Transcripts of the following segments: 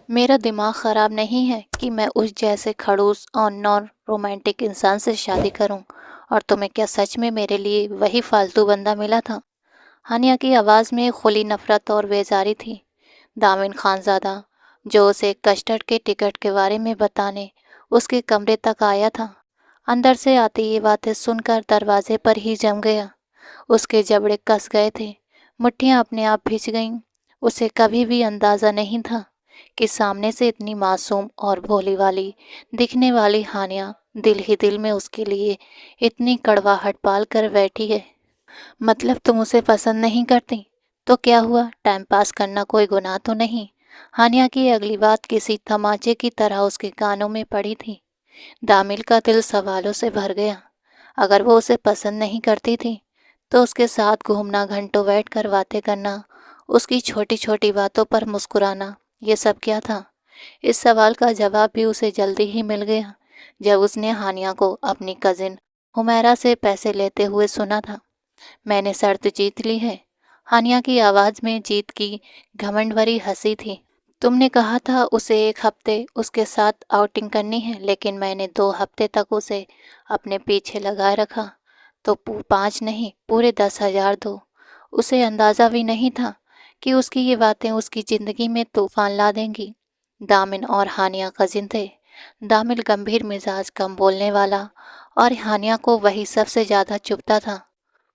میرا دماغ خراب نہیں ہے کہ میں اس جیسے خڑوس اور نان رومانٹک انسان سے شادی کروں، اور تمہیں کیا سچ میں میرے لیے وہی فالتو بندہ ملا تھا؟ ہانیہ کی آواز میں کھلی نفرت اور بیزاری تھی۔ دامن خانزادہ جو اسے کسٹرڈ کے ٹکٹ کے بارے میں بتانے اس کے کمرے تک آیا تھا، اندر سے آتی یہ باتیں سن کر دروازے پر ہی جم گیا۔ اس کے جبڑے کس گئے تھے، مٹھیاں اپنے آپ بھیج گئیں۔ اسے کبھی بھی اندازہ نہیں تھا کہ سامنے سے اتنی معصوم اور بھولی والی دکھنے والی ہانیہ دل ہی دل میں اس کے لیے اتنی کڑواہٹ پال کر بیٹھی ہے۔ مطلب تم اسے پسند نہیں کرتی؟ تو کیا ہوا، ٹائم پاس کرنا کوئی گناہ تو نہیں؟ ہانیہ کی اگلی بات کسی تماچے کی طرح اس کے کانوں میں پڑی تھی۔ دامل کا دل سوالوں سے بھر گیا۔ اگر وہ اسے پسند نہیں کرتی تھی تو اس کے ساتھ گھومنا، گھنٹوں بیٹھ کر باتیں کرنا، اس کی چھوٹی چھوٹی باتوں پر مسکرانا، یہ سب کیا تھا؟ اس سوال کا جواب بھی اسے جلدی ہی مل گیا جب اس نے ہانیہ کو اپنی کزن حمیرہ سے پیسے لیتے ہوئے سنا تھا۔ میں نے شرط جیت لی ہے۔ ہانیہ کی آواز میں جیت کی گھمنڈ بھری ہنسی تھی۔ تم نے کہا تھا اسے 1 ہفتے اس کے ساتھ آؤٹنگ کرنی ہے، لیکن میں نے 2 ہفتے تک اسے اپنے پیچھے لگائے رکھا، تو 5 نہیں پورے 10,000 دو۔ اسے اندازہ بھی نہیں تھا کہ اس کی یہ باتیں اس کی زندگی میں طوفان لا دیں گی۔ دامن اور ہانیہ کزن تھے۔ دامن گمبھیر مزاج، کم بولنے والا، اور ہانیہ کو وہی سب سے زیادہ چبھتا تھا۔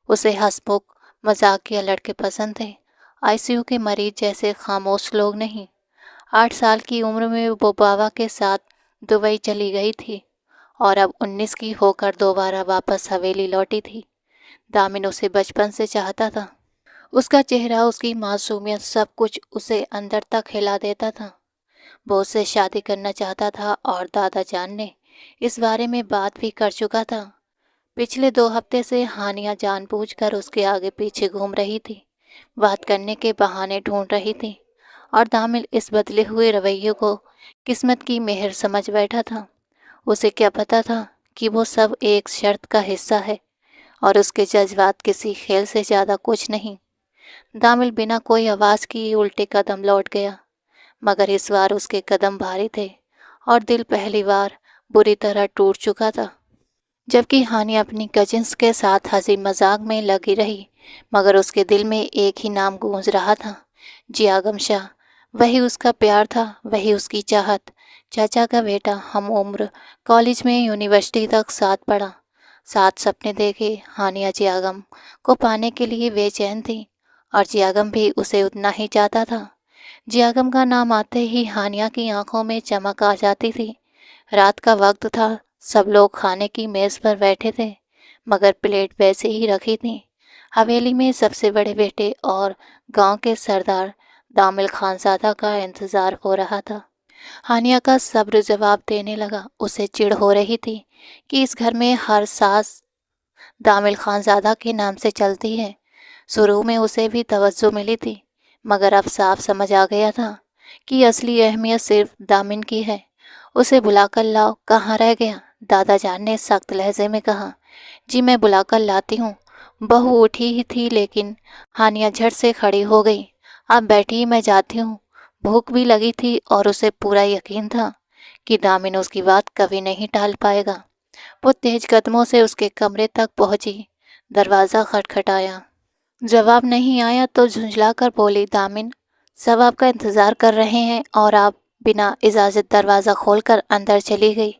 اسے ہنسمکھ مذاقیہ لڑکے پسند تھے، ICU کے مریض جیسے خاموش لوگ نہیں۔ 8 سال کی عمر میں وہ بابا کے ساتھ دبئی چلی گئی تھی اور اب 19 کی ہو کر دوبارہ واپس حویلی لوٹی تھی۔ دامن اسے بچپن سے چاہتا تھا۔ اس کا چہرہ، اس کی معصومیت، سب کچھ اسے اندر تک ہلا دیتا تھا۔ وہ اس سے شادی کرنا چاہتا تھا اور دادا جان نے اس بارے میں بات بھی کر چکا تھا۔ پچھلے 2 ہفتے سے ہانیہ جان بوجھ کر اس کے آگے پیچھے گھوم رہی تھی، بات کرنے کے بہانے ڈھونڈ رہی تھی، اور دامل اس بدلے ہوئے رویے کو قسمت کی مہر سمجھ بیٹھا تھا۔ اسے کیا پتا تھا کہ وہ سب ایک شرط کا حصہ ہے اور اس کے جذبات کسی کھیل سے زیادہ کچھ نہیں۔ دامل بنا کوئی آواز کی الٹے قدم لوٹ گیا، مگر اس بار اس کے قدم بھاری تھے اور دل پہلی بار بری طرح ٹوٹ چکا تھا۔ جبکہ ہانیہ اپنی کزنس کے ساتھ ہنسی مذاق میں لگی رہی، مگر اس کے دل میں ایک ہی نام گونج رہا تھا، جیاگم شاہ۔ وہی اس کا پیار تھا، وہی اس کی چاہت۔ چاچا کا بیٹا، ہم عمر، کالج میں یونیورسٹی تک ساتھ پڑھا، ساتھ سپنے دیکھے۔ ہانیہ جیاگم کو پانے کے لیے بے چین تھی، اور جیاگم بھی اسے اتنا ہی چاہتا تھا۔ جیاگم کا نام آتے ہی ہانیہ کی آنکھوں میں چمک آ جاتی تھی۔ رات کا وقت تھا، سب لوگ کھانے کی میز پر بیٹھے تھے، مگر پلیٹ ویسے ہی رکھی تھی۔ حویلی میں سب سے بڑے بیٹے اور گاؤں کے سردار دامل خانزادہ کا انتظار ہو رہا تھا۔ ہانیہ کا صبر جواب دینے لگا۔ اسے چڑ ہو رہی تھی کہ اس گھر میں ہر ساز دامل خانزادہ کے نام سے چلتی ہے۔ شروع میں اسے بھی توجہ ملی تھی، مگر اب صاف سمجھ آ گیا تھا کہ اصلی اہمیت صرف دامن کی ہے۔ اسے بلا کر لاؤ، کہاں رہ گیا؟ دادا جان نے سخت لہجے میں کہا۔ جی میں بلا کر لاتی ہوں۔ بہو اٹھی ہی تھی، لیکن ہانیہ جھٹ سے کھڑی ہو گئی۔ آپ بیٹھیے، میں جاتی ہوں۔ بھوک بھی لگی تھی اور اسے پورا یقین تھا کہ دامن اس کی بات کبھی نہیں ٹال پائے گا۔ وہ تیز قدموں سے اس کے کمرے تک پہنچی، دروازہ کھٹکھٹایا۔ جواب نہیں آیا تو جھنجھلا کر بولی، دامن، سب آپ کا انتظار کر رہے ہیں، اور آپ بنا اجازت دروازہ کھول کر اندر چلی گئی۔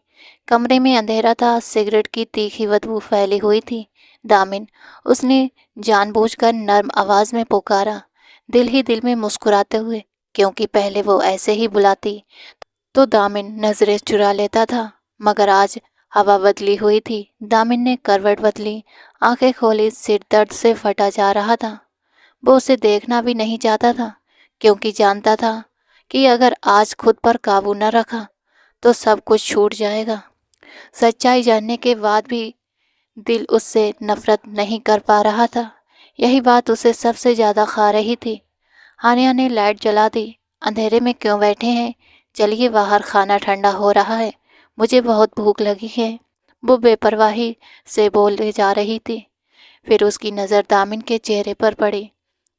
کمرے میں اندھیرا تھا، سگریٹ کی تیکھی بدبو پھیلی ہوئی تھی۔ دامن، اس نے جان بوجھ کر نرم آواز میں پکارا، دل ہی دل میں مسکراتے ہوئے، کیونکہ پہلے وہ ایسے ہی بلاتی تو دامن نظریں چرا لیتا تھا، مگر آج ہوا بدلی ہوئی تھی۔ دامن نے کروٹ بدلی، آنکھیں کھولی، سر درد سے پھٹا جا رہا تھا۔ وہ اسے دیکھنا بھی نہیں چاہتا تھا، کیونکہ جانتا تھا کہ اگر آج خود پر قابو نہ رکھا تو سب کچھ چھوٹ جائے گا۔ سچائی جاننے کے بعد بھی دل اس سے نفرت نہیں کر پا رہا تھا۔ یہی بات اسے سب سے زیادہ کھا رہی تھی۔ ہانیہ نے لائٹ جلا دی۔ اندھیرے میں کیوں بیٹھے ہیں؟ چلیے باہر، کھانا ٹھنڈا ہو رہا ہے، مجھے بہت بھوک لگی ہے۔ وہ بے پرواہی سے بولے جا رہی تھی۔ پھر اس کی نظر دامن کے چہرے پر پڑی،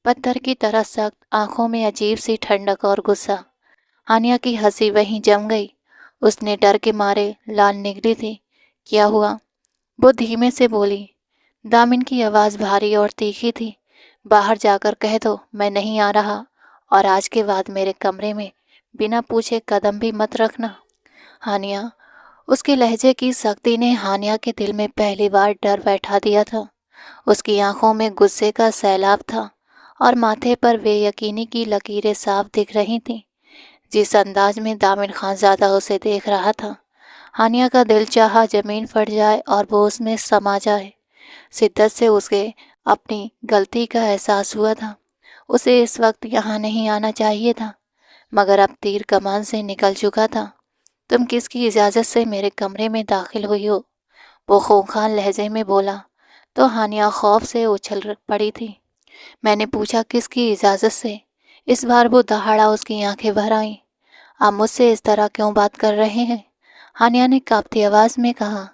پتھر کی طرح سخت، آنکھوں میں عجیب سی ٹھنڈک اور غصہ۔ हानिया की हंसी वहीं जम गई। उसने डर के मारे लाल निगरी थी। क्या हुआ? वो धीमे से बोली। दामिन की आवाज़ भारी और तीखी थी। बाहर जाकर कह दो मैं नहीं आ रहा, और आज के बाद मेरे कमरे में बिना पूछे कदम भी मत रखना। हानिया। उसके लहजे की सख्ती ने हानिया के दिल में पहली बार डर बैठा दिया था। उसकी आंखों में गुस्से का सैलाब था और माथे पर बेयकीनी की लकीरें साफ दिख रही थीं। जिस अंदाज में दामिन खानज़ादा उसे देख रहा था, हानिया का दिल चाहा जमीन फट जाए और वो उसमें समा जाए। शिद्दत से उसे अपनी गलती का एहसास हुआ था। उसे इस वक्त यहाँ नहीं आना चाहिए था, मगर अब तीर कमान से निकल चुका था। तुम किसकी इजाज़त से मेरे कमरे में दाखिल हुई हो? वो खूंखार लहजे में बोला। तो हानिया खौफ से उछल पड़ी थी। मैंने पूछा किसकी इजाज़त से? इस बार वो दहाड़ा उसकी आंखें भर आईं। आप मुझसे इस तरह क्यों बात कर रहे हैं? हानिया ने कांपती आवाज़ में कहा।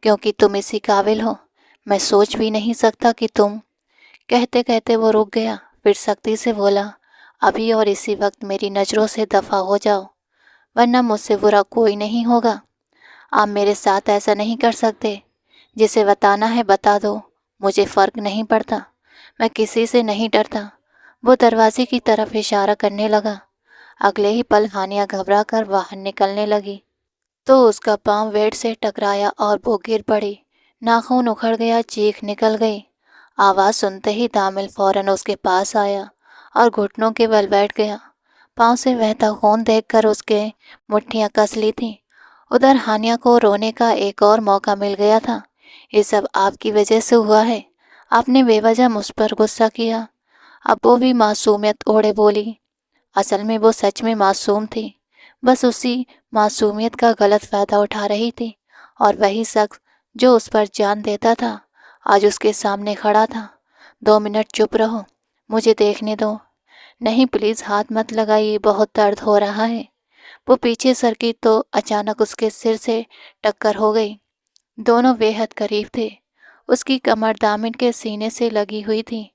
क्योंकि तुम इसी काबिल हो। मैं सोच भी नहीं सकता कि तुम। कहते कहते वो रुक गया, फिर सख्ती से बोला, अभी और इसी वक्त मेरी नज़रों से दफ़ा हो जाओ, वरना मुझसे बुरा कोई नहीं होगा। आप मेरे साथ ऐसा नहीं कर सकते। जिसे बताना है बता दो, मुझे फ़र्क नहीं पड़ता। मैं किसी से नहीं डरता। वो दरवाजे की तरफ इशारा करने लगा। अगले ही पल हानिया घबरा कर बाहर निकलने लगी तो उसका पाँव बेड से टकराया और वो गिर पड़ी। नाखून उखड़ गया, चीख निकल गई। आवाज़ सुनते ही दामिल फौरन उसके पास आया और घुटनों के बल बैठ गया। पाँव से बहता खून देखकर उसके मुट्ठियाँ कस ली थीं। उधर हानिया को रोने का एक और मौका मिल गया था। ये सब आपकी वजह से हुआ है। आपने बेवजह मुझ पर गुस्सा किया। अब वो भी मासूमियत ओढ़े बोली। असल में वो सच में मासूम थी, बस उसी मासूमियत का गलत फ़ायदा उठा रही थी। और वही शख्स जो उस पर जान देता था आज उसके सामने खड़ा था। 2 मिनट चुप रहो, मुझे देखने दो। नहीं प्लीज़ हाथ मत लगाइए, बहुत दर्द हो रहा है। वो पीछे सरकी तो अचानक उसके सिर से टक्कर हो गई। दोनों बेहद करीब थे। उसकी कमर दामिन के सीने से लगी हुई थी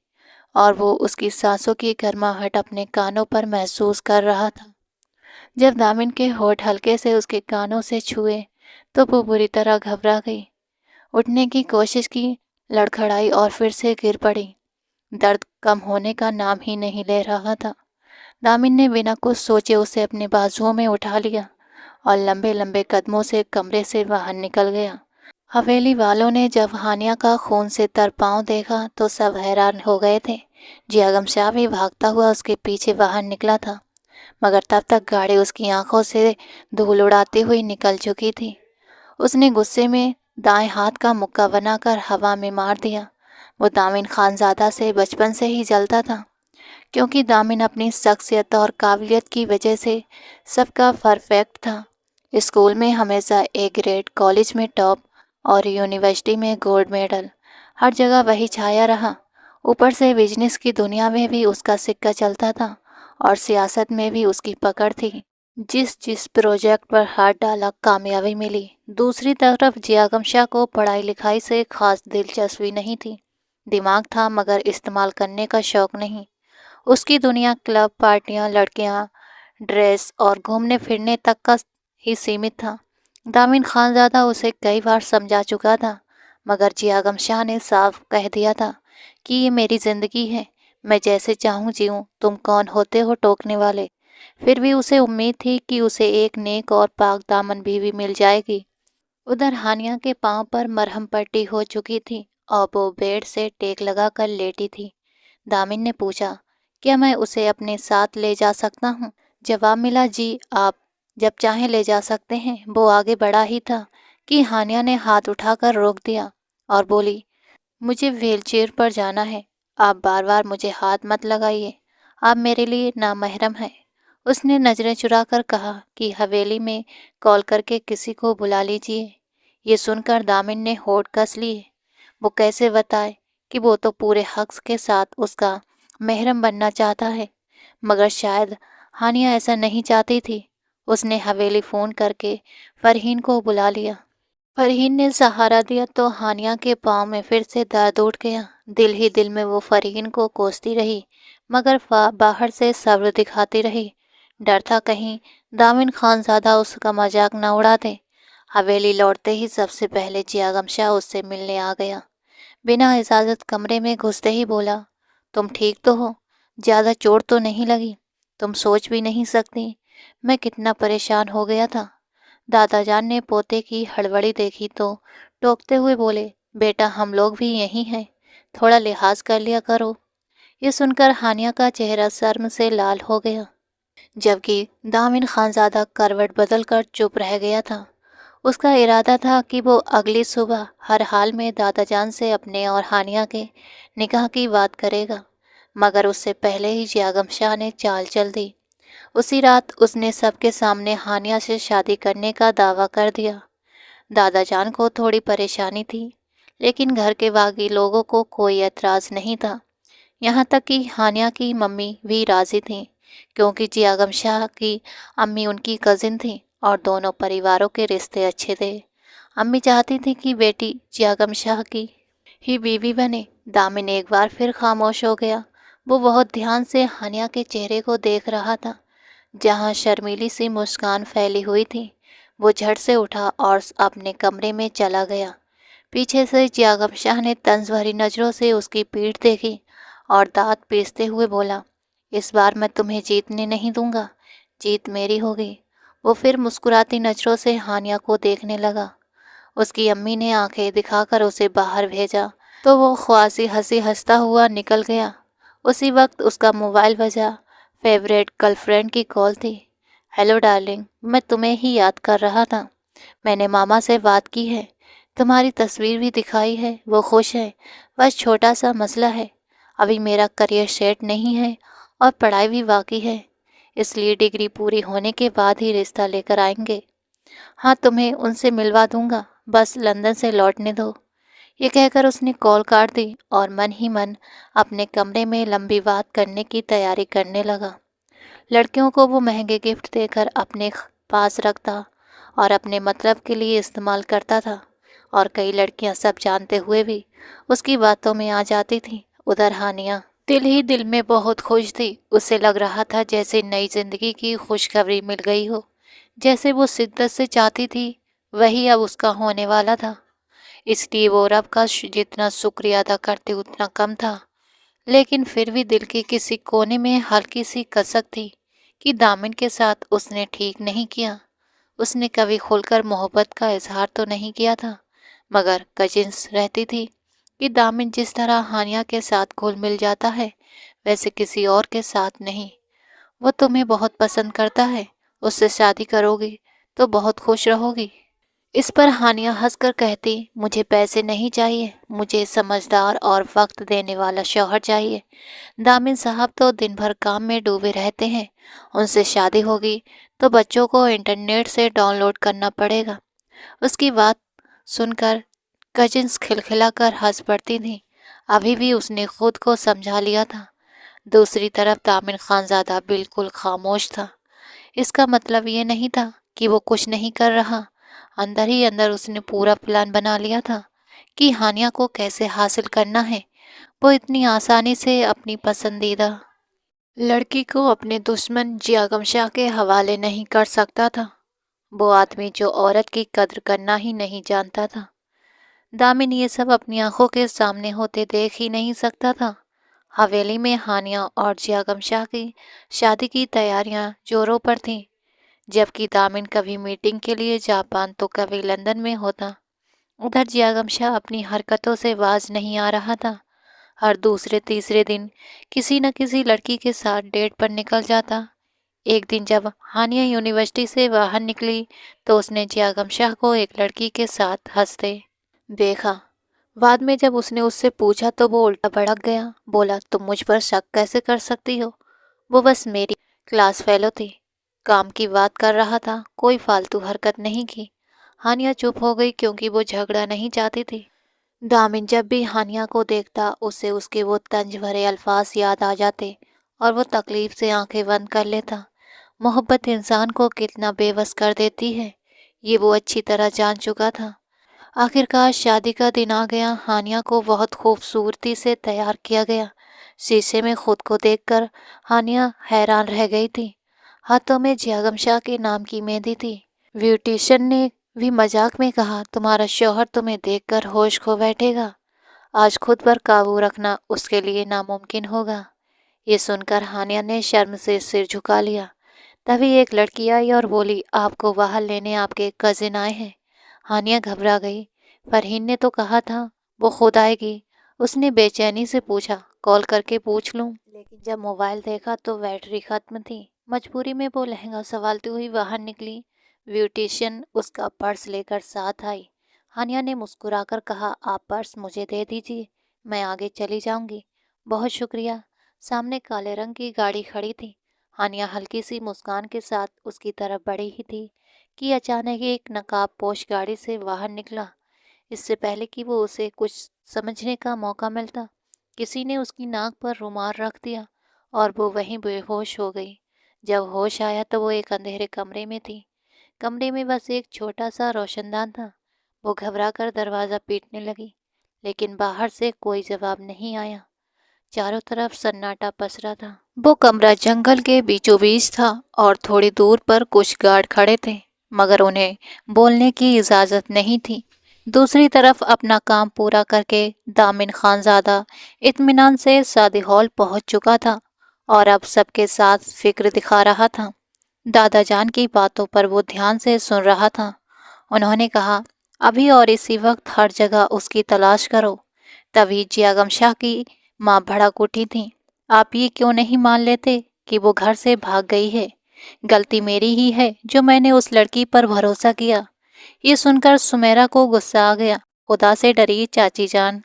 और वो उसकी सांसों की गर्माहट अपने कानों पर महसूस कर रहा था। जब दामिन के होठ हल्के से उसके कानों से छुए तो वो बुरी तरह घबरा गई। उठने की कोशिश की, लड़खड़ाई और फिर से गिर पड़ी। दर्द कम होने का नाम ही नहीं ले रहा था। दामिन ने बिना कुछ सोचे उसे अपने बाजुओं में उठा लिया और लंबे लंबे कदमों से कमरे से बाहर निकल गया। हवेली वालों ने जब हानिया का खून से तर पाँव देखा तो सब हैरान हो गए थे। जियागम शाह भी भागता हुआ उसके पीछे बाहर निकला था, मगर तब तक गाड़ी उसकी आंखों से धूल उड़ाती हुई निकल चुकी थी। उसने गुस्से में दाएं हाथ का मुक्का बनाकर हवा में मार दिया। वो दामिन खानज़ादा से बचपन से ही जलता था, क्योंकि दामिन अपनी शख्सियत और काबिलियत की वजह से सबका परफेक्ट था। स्कूल में हमेशा ए ग्रेड, कॉलेज में टॉप और यूनिवर्सिटी में गोल्ड मेडल। हर जगह वही छाया रहा। ऊपर से बिजनेस की दुनिया में भी उसका सिक्का चलता था और सियासत में भी उसकी पकड़ थी। जिस जिस प्रोजेक्ट पर हाथ डाला कामयाबी मिली। दूसरी तरफ जियागम शाह को पढ़ाई लिखाई से खास दिलचस्पी नहीं थी। दिमाग था मगर इस्तेमाल करने का शौक़ नहीं। उसकी दुनिया क्लब, पार्टियां, लड़कियां, ड्रेस और घूमने फिरने तक का ही सीमित था। दामिन खानज़ादा उसे कई बार समझा चुका था, मगर जियागम शाह ने साफ कह दिया था कि ये मेरी ज़िंदगी है, मैं जैसे चाहूँ जीऊँ, तुम कौन होते हो टोकने वाले। फिर भी उसे उम्मीद थी कि उसे एक नेक और पाक दामन बीवी मिल जाएगी। उधर हानिया के पांव पर मरहम पट्टी हो चुकी थी और वो बेड से टेक लगाकर लेटी थी। दामिन ने पूछा, क्या मैं उसे अपने साथ ले जा सकता हूँ? जवाब मिला, जी आप जब चाहें ले जा सकते हैं। वो आगे बढ़ा ही था कि हानिया ने हाथ उठाकर रोक दिया और बोली, मुझे व्हीलचेयर पर जाना है। आप बार बार मुझे हाथ मत लगाइए, आप मेरे लिए नामहरम हैं। उसने नज़रें चुरा कर कहा कि हवेली में कॉल करके किसी को बुला लीजिए। ये सुनकर दामिन ने होठ कस लिए। वो कैसे बताए कि वो तो पूरे हक के साथ उसका महरम बनना चाहता है, मगर शायद हानिया ऐसा नहीं चाहती थी। उसने हवेली फ़ोन करके फ़रहीन को बुला लिया। फ़रहीन ने सहारा दिया तो हानिया के पाँव में फिर से दर्द उठ गया। दिल ही दिल में वो फ़रहीन को कोसती रही, मगर बाहर से सब्र दिखाती रही। डर था कहीं दामिन खानज़ादा उसका मजाक न उड़ाते। हवेली लौटते ही सबसे पहले जियागम शाह उससे मिलने आ गया। बिना इजाज़त कमरे में घुसते ही बोला, तुम ठीक तो हो? ज़्यादा चोट तो नहीं लगी? तुम सोच भी नहीं सकती मैं कितना परेशान हो गया था। दादा जान ने पोते की हड़बड़ी देखी तो टोकते हुए बोले, बेटा हम लोग भी यही हैं, थोड़ा लिहाज कर लिया करो। ये सुनकर हानिया का चेहरा शर्म से लाल हो गया, जबकि दामिन खानज़ादा करवट बदल कर चुप रह गया था। उसका इरादा था कि वो अगली सुबह हर हाल में दादा जान से अपने और हानिया के निकाह की बात करेगा, मगर उससे पहले ही जियागम शाह ने चाल चल दी। उसी रात उसने सबके सामने हानिया से शादी करने का दावा कर दिया। दादा जान को थोड़ी परेशानी थी, लेकिन घर के बाकी लोगों को कोई एतराज़ नहीं था। यहाँ तक कि हानिया की मम्मी भी राज़ी थी, क्योंकि जियागम शाह की अम्मी उनकी कज़िन थी और दोनों परिवारों के रिश्ते अच्छे थे। अम्मी चाहती थी कि बेटी जियागम शाह की ही बीवी बने। दामिन एक बार फिर खामोश हो गया। वो बहुत ध्यान से हानिया के चेहरे को देख रहा था, जहाँ शर्मीली सी मुस्कान फैली हुई थी। वो झट से उठा और अपने कमरे में चला गया। पीछे से जियागम शाह ने तंज भरी नज़रों से उसकी पीठ देखी और दांत पीसते हुए बोला, इस बार मैं तुम्हें जीतने नहीं दूंगा, जीत मेरी होगी। वो फिर मुस्कुराती नज़रों से हानिया को देखने लगा। उसकी अम्मी ने आंखें दिखाकर उसे बाहर भेजा तो वो ख्वासी हंसी हंसता हुआ निकल गया। उसी वक्त उसका मोबाइल बजा। फेवरेट गर्लफ्रेंड की कॉल थी। हेलो डार्लिंग, मैं तुम्हें ही याद कर रहा था। मैंने मामा से बात की है, तुम्हारी तस्वीर भी दिखाई है, वो खुश है। बस छोटा सा मसला है, अभी मेरा करियर सेट नहीं है और पढ़ाई भी बाकी है, इसलिए डिग्री पूरी होने के बाद ही रिश्ता लेकर आएंगे। हाँ, तुम्हें उनसे मिलवा दूंगा, बस लंदन से लौटने दो। ये कहकर उसने कॉल काट दी और मन ही मन अपने कमरे में लंबी बात करने की तैयारी करने लगा। लड़कियों को वो महंगे गिफ्ट देकर अपने पास रखता और अपने मतलब के लिए इस्तेमाल करता था, और कई लड़कियां सब जानते हुए भी उसकी बातों में आ जाती थीं। उधर हानिया दिल ही दिल में बहुत खुश थी। उसे लग रहा था जैसे नई जिंदगी की खुशखबरी मिल गई हो। जैसे वो शिद्दत से चाहती थी वही अब उसका होने वाला था। इसलिए वो रब का जितना शुक्रिया अदा करती उतना कम था। लेकिन फिर भी दिल के किसी कोने में हल्की सी कसक थी कि दामिन के साथ उसने ठीक नहीं किया। उसने कभी खुलकर मोहब्बत का इजहार तो नहीं किया था, मगर कजिन्स रहती थी कि दामिन जिस तरह हानिया के साथ घुल मिल जाता है वैसे किसी और के साथ नहीं। वो तुम्हें बहुत पसंद करता है, उससे शादी करोगी तो बहुत खुश रहोगी। इस पर हानिया हंसकर कहती, मुझे पैसे नहीं चाहिए, मुझे समझदार और वक्त देने वाला शौहर चाहिए। दामिन साहब तो दिन भर काम में डूबे रहते हैं, उनसे शादी होगी तो बच्चों को इंटरनेट से डाउनलोड करना पड़ेगा। उसकी बात सुनकर कजिन्स खिलखिलाकर हंस पड़ती थीं। अभी भी उसने खुद को समझा लिया था। दूसरी तरफ दामिन खानज़ादा बिल्कुल खामोश था। इसका मतलब ये नहीं था कि वो कुछ नहीं कर रहा। अंदर ही अंदर उसने पूरा प्लान बना लिया था कि हानिया को कैसे हासिल करना है। वो इतनी आसानी से अपनी पसंदीदा लड़की को अपने दुश्मन जियागम शाह के हवाले नहीं कर सकता था। वो आदमी जो औरत की कद्र करना ही नहीं जानता था। दामिन ये सब अपनी आंखों के सामने होते देख ही नहीं सकता था। हवेली में हानिया और जियागम शाह की शादी की तैयारियां जोरों पर थीं, जबकि दामिन कभी मीटिंग के लिए जापान तो कभी लंदन में होता। उधर जियागम शाह अपनी हरकतों से बाज नहीं आ रहा था। हर दूसरे तीसरे दिन किसी न किसी लड़की के साथ डेट पर निकल जाता। एक दिन जब हानिया यूनिवर्सिटी से बाहर निकली तो उसने जियागम शाह को एक लड़की के साथ हंसते देखा। बाद में जब उसने उससे पूछा तो वो उल्टा भड़क गया। बोला, तुम मुझ पर शक कैसे कर सकती हो? वो बस मेरी क्लास फेलो थी, काम की बात कर रहा था, कोई फालतू हरकत नहीं की। हानिया चुप हो गई क्योंकि वो झगड़ा नहीं चाहती थी। दामिन जब भी हानिया को देखता उसे उसके वो तंज भरे अल्फाज याद आ जाते और वो तकलीफ से आंखें बंद कर लेता। मोहब्बत इंसान को कितना बेबस कर देती है ये वो अच्छी तरह जान चुका था। आखिरकार शादी का दिन आ गया। हानिया को बहुत खूबसूरती से तैयार किया गया। शीशे में खुद को देखकर हानिया हैरान रह गई थी। हाथों में जियागम शाह के नाम की मेहंदी थी। ब्यूटिशियन ने भी मजाक में कहा, तुम्हारा शौहर तुम्हें देखकर होश खो बैठेगा। आज खुद पर काबू रखना उसके लिए नामुमकिन होगा। ये सुनकर हानिया ने शर्म से सिर झुका लिया। तभी एक लड़की आई और बोली, आपको बाहर लेने आपके कजिन आए हैं। हानिया घबरा गई। फरहीन ने तो कहा था वो खुद आएगी। उसने बेचैनी से पूछा, कॉल करके पूछ लूं? लेकिन जब मोबाइल देखा तो बैटरी खत्म थी। मजबूरी में वो लहंगा संभालती हुई बाहर निकली। ब्यूटिशियन उसका पर्स लेकर साथ आई। हानिया ने मुस्कुराकर कहा, आप पर्स मुझे दे दीजिए, मैं आगे चली जाऊंगी। बहुत शुक्रिया। सामने काले रंग की गाड़ी खड़ी थी। हानिया हल्की सी मुस्कान के साथ उसकी तरफ बढ़ी ही थी कि अचानक एक नकाब पोश गाड़ी से बाहर निकला। इससे पहले कि वो उसे कुछ समझने का मौका मिलता, किसी ने उसकी नाक पर रुमाल रख दिया और वो वहीं बेहोश हो गई। जब होश आया तो वो एक अंधेरे कमरे में थी। कमरे में बस एक छोटा सा रोशनदान था। वो घबरा कर दरवाज़ा पीटने लगी, लेकिन बाहर से कोई जवाब नहीं आया। चारों तरफ सन्नाटा पसरा था। वो कमरा जंगल के बीचों बीच था और थोड़ी दूर पर कुछ गार्ड खड़े थे, मगर उन्हें बोलने की इजाज़त नहीं थी। दूसरी तरफ अपना काम पूरा करके दामिन खानजादा इत्मीनान से शादी हॉल पहुंच चुका था और अब सबके साथ फिक्र दिखा रहा था। दादा जान की बातों पर वो ध्यान से सुन रहा था। उन्होंने कहा, अभी और इसी वक्त हर जगह उसकी तलाश करो। तभी जियागम शाह की माँ भड़क उठी थी। आप ये क्यों नहीं मान लेते कि वो घर से भाग गई है? गलती मेरी ही है जो मैंने उस लड़की पर भरोसा किया। ये सुनकर सुमेरा को गुस्सा आ गया। खुदा से डरी चाची जान,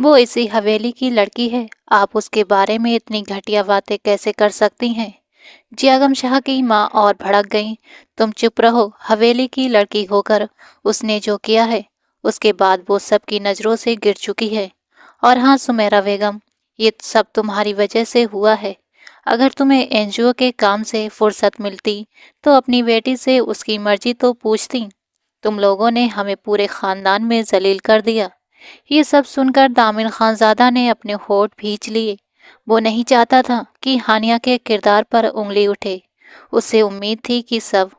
वो इसी हवेली की लड़की है। आप उसके बारे में इतनी घटिया बातें कैसे कर सकती हैं? जियागम शाह की माँ और भड़क गई। तुम चुप रहो। हवेली की लड़की होकर उसने जो किया है, उसके बाद वो सबकी नज़रों से गिर चुकी है। और हाँ सुमेरा बेगम, ये सब तुम्हारी वजह से हुआ है। अगर तुम्हें एनजीओ के काम से फुर्सत मिलती तो अपनी बेटी से उसकी मर्जी तो पूछती। तुम लोगों ने हमें पूरे खानदान में जलील कर दिया। ये सब सुनकर दामिन खानजादा ने अपने होठ भींच लिए। वो नहीं चाहता था कि हानिया के किरदार पर उंगली उठे। उसे उम्मीद थी कि सब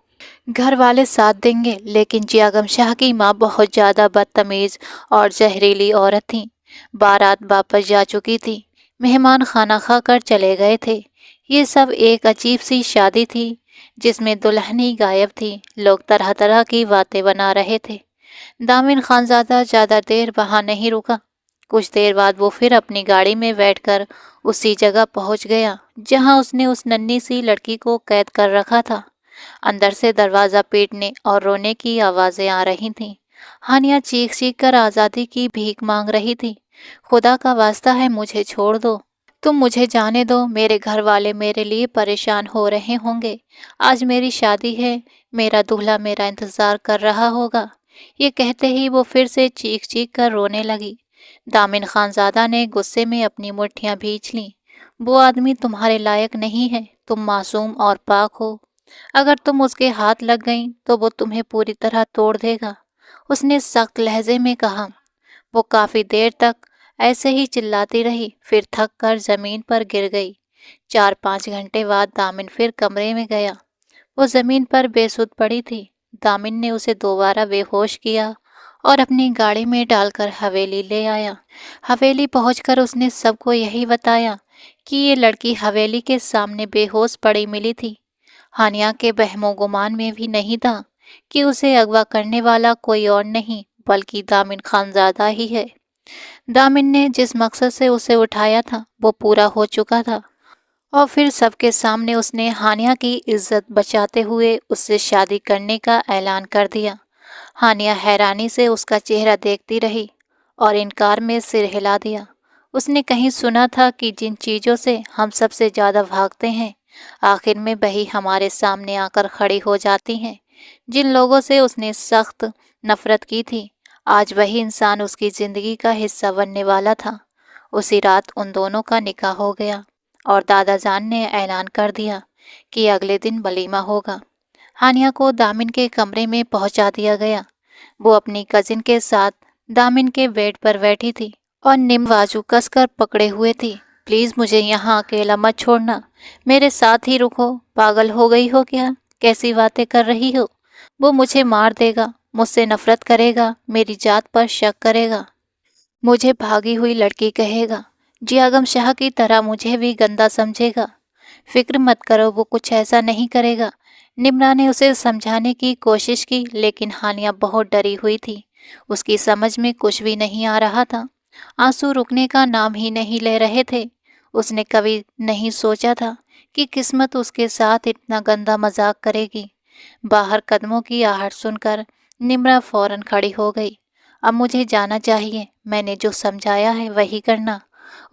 घर वाले साथ देंगे, लेकिन जियागम शाह की माँ बहुत ज़्यादा बदतमीज और जहरीली औरत थी। बारात वापस जा चुकी थी। मेहमान खाना खाकर चले गए थे। ये सब एक अजीब सी शादी थी जिसमें दुल्हनी गायब थी। लोग तरह तरह की बातें बना रहे थे। दामिन खानजादा ज़्यादा देर वहाँ नहीं रुका। कुछ देर बाद वो फिर अपनी गाड़ी में बैठकर उसी जगह पहुंच गया जहां उसने उस नन्ही सी लड़की को कैद कर रखा था। अंदर से दरवाज़ा पीटने और रोने की आवाज़ें आ रही थीं। हानिया चीख चीख कर आज़ादी की भीख मांग रही थी। खुदा का वास्ता है, मुझे छोड़ दो, तुम मुझे जाने दो। मेरे घर वाले मेरे लिए परेशान हो रहे होंगे। आज मेरी शादी है, मेरा दूल्हा मेरा इंतज़ार कर रहा होगा। ये कहते ही वो फिर से चीख चीख कर रोने लगी। दामिन खानजादा ने गुस्से में अपनी मुट्ठियां भींच लीं। वो आदमी तुम्हारे लायक नहीं है। तुम मासूम और पाक हो। अगर तुम उसके हाथ लग गईं तो वो तुम्हें पूरी तरह तोड़ देगा, उसने सख्त लहजे में कहा। वो काफी देर तक ऐसे ही चिल्लाती रही, फिर थक कर जमीन पर गिर गई। 4-5 घंटे बाद दामिन फिर कमरे में गया। वो जमीन पर बेसुध पड़ी थी। दामिन ने उसे दोबारा बेहोश किया और अपनी गाड़ी में डालकर हवेली ले आया। हवेली पहुंचकर उसने सबको यही बताया कि ये लड़की हवेली के सामने बेहोश पड़ी मिली थी। हानिया के बहमो गुमान में भी नहीं था कि उसे अगवा करने वाला कोई और नहीं बल्कि दामिन खानजादा ही है। दामिन ने जिस मकसद से उसे उठाया था वो पूरा हो चुका था और फिर सबके सामने उसने हानिया की इज्जत बचाते हुए उससे शादी करने का ऐलान कर दिया। हानिया हैरानी से उसका चेहरा देखती रही और इनकार में सिर हिला दिया। उसने कहीं सुना था कि जिन चीज़ों से हम सबसे ज़्यादा भागते हैं, आखिर में वही हमारे सामने आकर खड़ी हो जाती हैं। जिन लोगों से उसने सख्त नफरत की थी, आज वही इंसान उसकी ज़िंदगी का हिस्सा बनने वाला था। उसी रात उन दोनों का निकाह हो गया और दादा जान ने ऐलान कर दिया कि अगले दिन वलीमा होगा। हानिया को दामिन के कमरे में पहुंचा दिया गया। वो अपनी कजिन के साथ दामिन के बेड पर बैठी थी और निम बाजू कसकर पकड़े हुए थी। प्लीज़ मुझे यहाँ अकेला मत छोड़ना, मेरे साथ ही रुको। पागल हो गई हो क्या? कैसी बातें कर रही हो? वो मुझे मार देगा, मुझसे नफरत करेगा, मेरी जात पर शक करेगा, मुझे भागी हुई लड़की कहेगा, जियागम शाह की तरह मुझे भी गंदा समझेगा। फिक्र मत करो, वो कुछ ऐसा नहीं करेगा। निम्रा ने उसे समझाने की कोशिश की, लेकिन हानिया बहुत डरी हुई थी। उसकी समझ में कुछ भी नहीं आ रहा था। आंसू रुकने का नाम ही नहीं ले रहे थे। उसने कभी नहीं सोचा था कि किस्मत उसके साथ इतना गंदा मजाक करेगी। बाहर कदमों की आहट सुनकर निम्रा फौरन खड़ी हो गई। अब मुझे जाना चाहिए, मैंने जो समझाया है वही करना,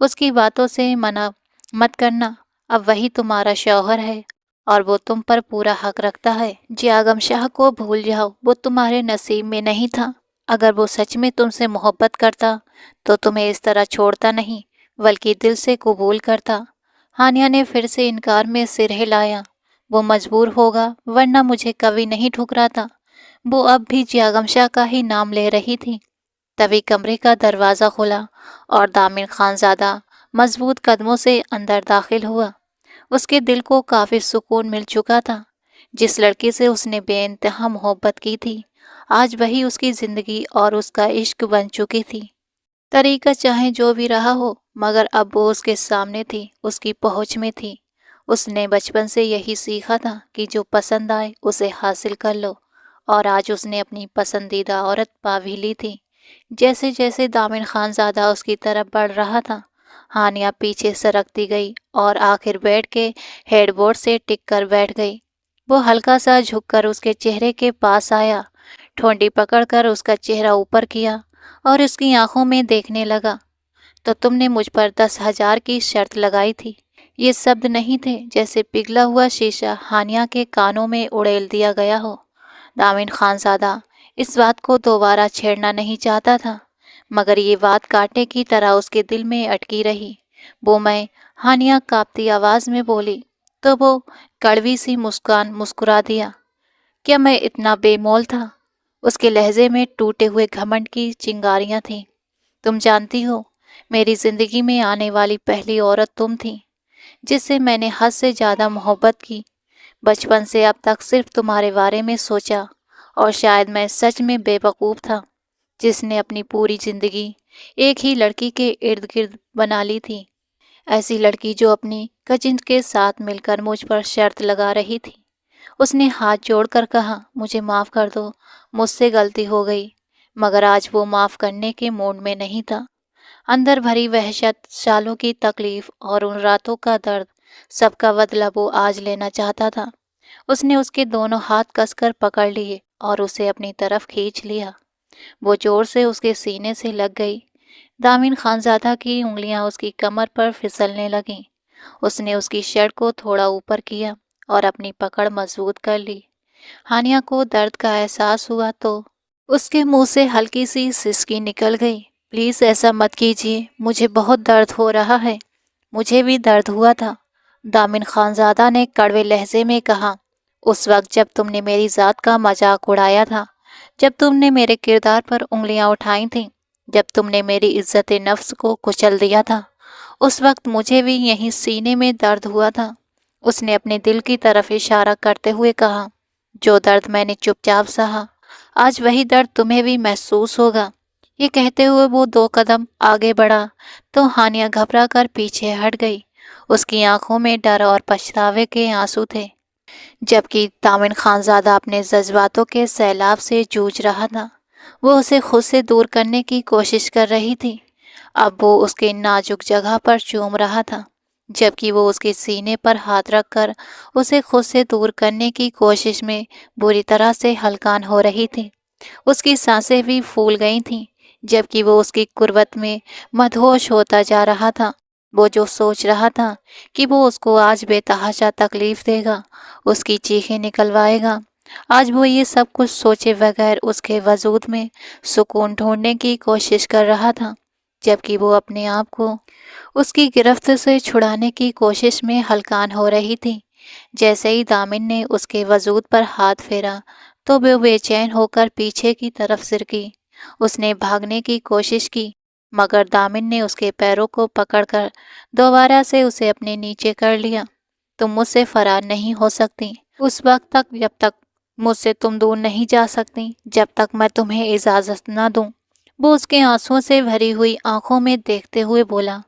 उसकी बातों से मना मत करना। अब वही तुम्हारा शौहर है और वो तुम पर पूरा हक रखता है। जियागम शाह को भूल जाओ, वो तुम्हारे नसीब में नहीं था। अगर वो सच में तुमसे मोहब्बत करता तो तुम्हें इस तरह छोड़ता नहीं, बल्कि दिल से कबूल करता। हानिया ने फिर से इनकार में सिर हिलाया। वो मजबूर होगा, वरना मुझे कभी नहीं ठुकराता। वो अब भी जियागम शाह का ही नाम ले रही थी। तभी कमरे का दरवाज़ा खुला और दामिन खानज़ादा मजबूत कदमों से अंदर दाखिल हुआ। उसके दिल को काफ़ी सुकून मिल चुका था। जिस लड़की से उसने बेइंतहा मोहब्बत की थी, आज वही उसकी ज़िंदगी और उसका इश्क बन चुकी थी। तरीका चाहे जो भी रहा हो, मगर अब वो उसके सामने थी, उसकी पहुंच में थी। उसने बचपन से यही सीखा था कि जो पसंद आए उसे हासिल कर लो, और आज उसने अपनी पसंदीदा औरत पा भी ली थी। जैसे जैसे दामिन खानज़ादा उसकी तरफ बढ़ रहा था, हानिया पीछे सरकती गई और आखिर बैठ के हेडबोर्ड से टिक कर बैठ गई। वो हल्का सा झुककर उसके चेहरे के पास आया, ठोंडी पकड़कर उसका चेहरा ऊपर किया और उसकी आंखों में देखने लगा। तो तुमने मुझ पर 10,000 की शर्त लगाई थी। ये शब्द नहीं थे, जैसे पिघला हुआ शीशा हानिया के कानों में उड़ेल दिया गया हो। दामिन खानज़ादा इस बात को दोबारा छेड़ना नहीं चाहता था, मगर ये बात कांटे की तरह उसके दिल में अटकी रही। वो मैं हानिया कांपती आवाज़ में बोली, तो वो कड़वी सी मुस्कान मुस्कुरा दिया। क्या मैं इतना बेमोल था? उसके लहजे में टूटे हुए घमंड की चिंगारियां थीं। तुम जानती हो, मेरी जिंदगी में आने वाली पहली औरत तुम थी, जिससे मैंने हद से ज़्यादा मोहब्बत की। बचपन से अब तक सिर्फ तुम्हारे बारे में सोचा, और शायद मैं सच में बेवकूफ़ था, जिसने अपनी पूरी जिंदगी एक ही लड़की के इर्द गिर्द बना ली थी। ऐसी लड़की जो अपनी कजिन के साथ मिलकर मुझ पर शर्त लगा रही थी। उसने हाथ जोड़कर कहा, मुझे माफ़ कर दो, मुझसे गलती हो गई। मगर आज वो माफ़ करने के मूड में नहीं था। अंदर भरी वहशत, सालों की तकलीफ और उन रातों का दर्द, सबका बदला वो आज लेना चाहता था। उसने उसके दोनों हाथ कसकर पकड़ लिए और उसे अपनी तरफ खींच लिया। वो जोर से उसके सीने से लग गई। दामिन खानज़ादा की उंगलियां उसकी कमर पर फिसलने लगीं। उसने उसकी शर्ट को थोड़ा ऊपर किया और अपनी पकड़ मजबूत कर ली। हानिया को दर्द का एहसास हुआ तो उसके मुंह से हल्की सी सिसकी निकल गई। प्लीज़ ऐसा मत कीजिए, मुझे बहुत दर्द हो रहा है। मुझे भी दर्द हुआ था, दामिन खानज़ादा ने कड़वे लहजे में कहा। उस वक्त जब तुमने मेरी ज़ात का मजाक उड़ाया था, जब तुमने मेरे किरदार पर उंगलियां उठाई थीं, जब तुमने मेरी इज्जत नफ्स को कुचल दिया था, उस वक्त मुझे भी यहीं सीने में दर्द हुआ था। उसने अपने दिल की तरफ इशारा करते हुए कहा, जो दर्द मैंने चुपचाप सहा, आज वही दर्द तुम्हें भी महसूस होगा। ये कहते हुए वो 2 कदम आगे बढ़ा तो हानिया घबरा कर पीछे हट गई। उसकी आंखों में डर और पछतावे के आंसू थे, जबकि दामिन खानज़ादा अपने जज्बातों के सैलाब से जूझ रहा था। वो उसे खुद से दूर करने की कोशिश कर रही थी। अब वो उसके नाजुक जगह पर चूम रहा था, जबकि वो उसके सीने पर हाथ रखकर उसे खुद से दूर करने की कोशिश में बुरी तरह से हलकान हो रही थी। उसकी सांसें भी फूल गई थीं, जबकि वो उसकी कुर्बत में मदहोश होता जा रहा था। वो जो सोच रहा था कि वो उसको आज बेतहाशा तकलीफ देगा, उसकी चीखें निकलवाएगा, आज वो ये सब कुछ सोचे बगैर उसके वजूद में सुकून ढूंढने की कोशिश कर रहा था, जबकि वो अपने आप को उसकी गिरफ्त से छुड़ाने की कोशिश में हलकान हो रही थी। जैसे ही दामिन ने उसके वजूद पर हाथ फेरा तो वो बेचैन होकर पीछे की तरफ सिरकी। उसने भागने की कोशिश की, मगर दामिन ने उसके पैरों को पकड़कर दोबारा से उसे अपने नीचे कर लिया। तुम मुझसे फरार नहीं हो सकती उस वक्त तक जब तक मुझसे तुम दूर नहीं जा सकती, जब तक मैं तुम्हें इजाज़त न दूं। वो उसके आंसुओं से भरी हुई आंखों में देखते हुए बोला,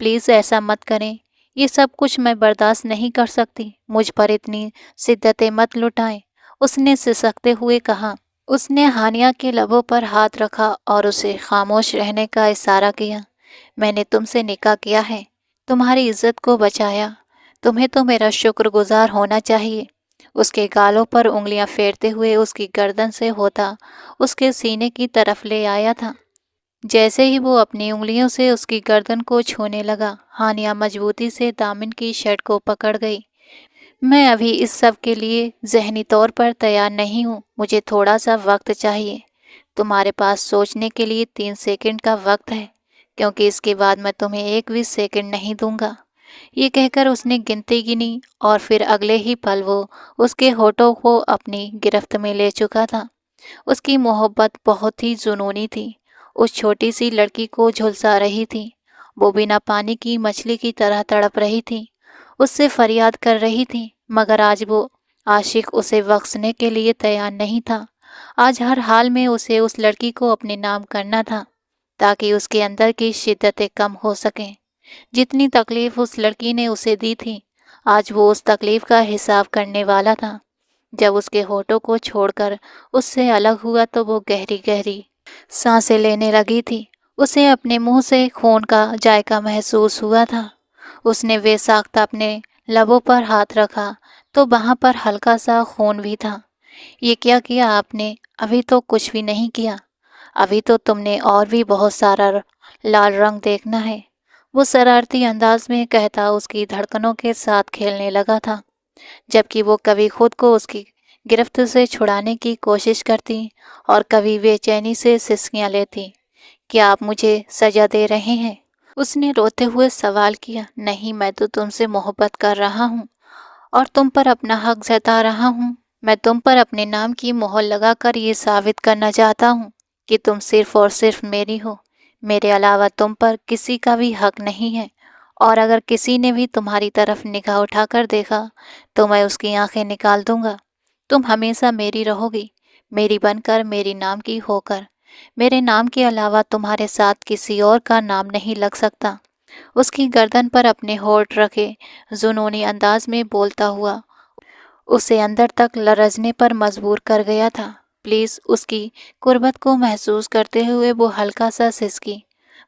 प्लीज़ ऐसा मत करें, ये सब कुछ मैं बर्दाश्त नहीं कर सकती, मुझ पर इतनी शिद्दतें मत लुटाएं। उसने सिसकते हुए कहा। उसने हानिया के लबों पर हाथ रखा और उसे खामोश रहने का इशारा किया। मैंने तुमसे निकाह किया है, तुम्हारी इज्जत को बचाया, तुम्हें तो मेरा शुक्रगुजार होना चाहिए। उसके गालों पर उंगलियां फेरते हुए उसकी गर्दन से होता उसके सीने की तरफ ले आया था। जैसे ही वो अपनी उंगलियों से उसकी गर्दन को छूने लगा, हानिया मजबूती से दामिन की शर्ट को पकड़ गई। मैं अभी इस सब के लिए ज़हनी तौर पर तैयार नहीं हूँ, मुझे थोड़ा सा वक्त चाहिए। तुम्हारे पास सोचने के लिए 3 सेकंड का वक्त है, क्योंकि इसके बाद मैं तुम्हें एक भी सेकंड नहीं दूंगा। ये कहकर उसने गिनती गिनी और फिर अगले ही पल वो उसके होठों को अपनी गिरफ्त में ले चुका था। उसकी मोहब्बत बहुत ही जुनूनी थी, उस छोटी सी लड़की को झुलसा रही थी। वो बिना पानी की मछली की तरह तड़प रही थी, उससे फरियाद कर रही थी, मगर आज वो आशिक उसे बख्शने के लिए तैयार नहीं था। आज हर हाल में उसे उस लड़की को अपने नाम करना था, ताकि उसके अंदर की शिद्दतें कम हो सकें। जितनी तकलीफ उस लड़की ने उसे दी थी, आज वो उस तकलीफ का हिसाब करने वाला था। जब उसके होठों को छोड़कर उससे अलग हुआ तो वो गहरी गहरी सांसें लेने लगी थी। उसे अपने मुंह से खून का जायका महसूस हुआ था। उसने बेसाख्ता अपने लबों पर हाथ रखा तो वहाँ पर हल्का सा खून भी था। ये क्या किया आपने? अभी तो कुछ भी नहीं किया, अभी तो तुमने और भी बहुत सारा लाल रंग देखना है। वो शरारती अंदाज में कहता उसकी धड़कनों के साथ खेलने लगा था, जबकि वो कभी खुद को उसकी गिरफ्त से छुड़ाने की कोशिश करती और कभी बेचैनी से सिसकियां लेती। क्या आप मुझे सजा दे रहे हैं? उसने रोते हुए सवाल किया। नहीं, मैं तो तुमसे मोहब्बत कर रहा हूँ और तुम पर अपना हक जता रहा हूँ। मैं तुम पर अपने नाम की मोहर लगाकर ये साबित करना चाहता हूँ कि तुम सिर्फ और सिर्फ मेरी हो। मेरे अलावा तुम पर किसी का भी हक नहीं है, और अगर किसी ने भी तुम्हारी तरफ निगाह उठाकर देखा तो मैं उसकी आंखें निकाल दूंगा। तुम हमेशा मेरी रहोगी, मेरी बनकर, मेरी नाम की होकर। मेरे नाम के अलावा तुम्हारे साथ किसी और का नाम नहीं लग सकता। उसकी गर्दन पर अपने होठ रखे जुनूनी अंदाज में बोलता हुआ उसे अंदर तक लरजने पर मजबूर कर गया था। प्लीज़, उसकी कुर्बत को महसूस करते हुए वो हल्का सा सिसकी।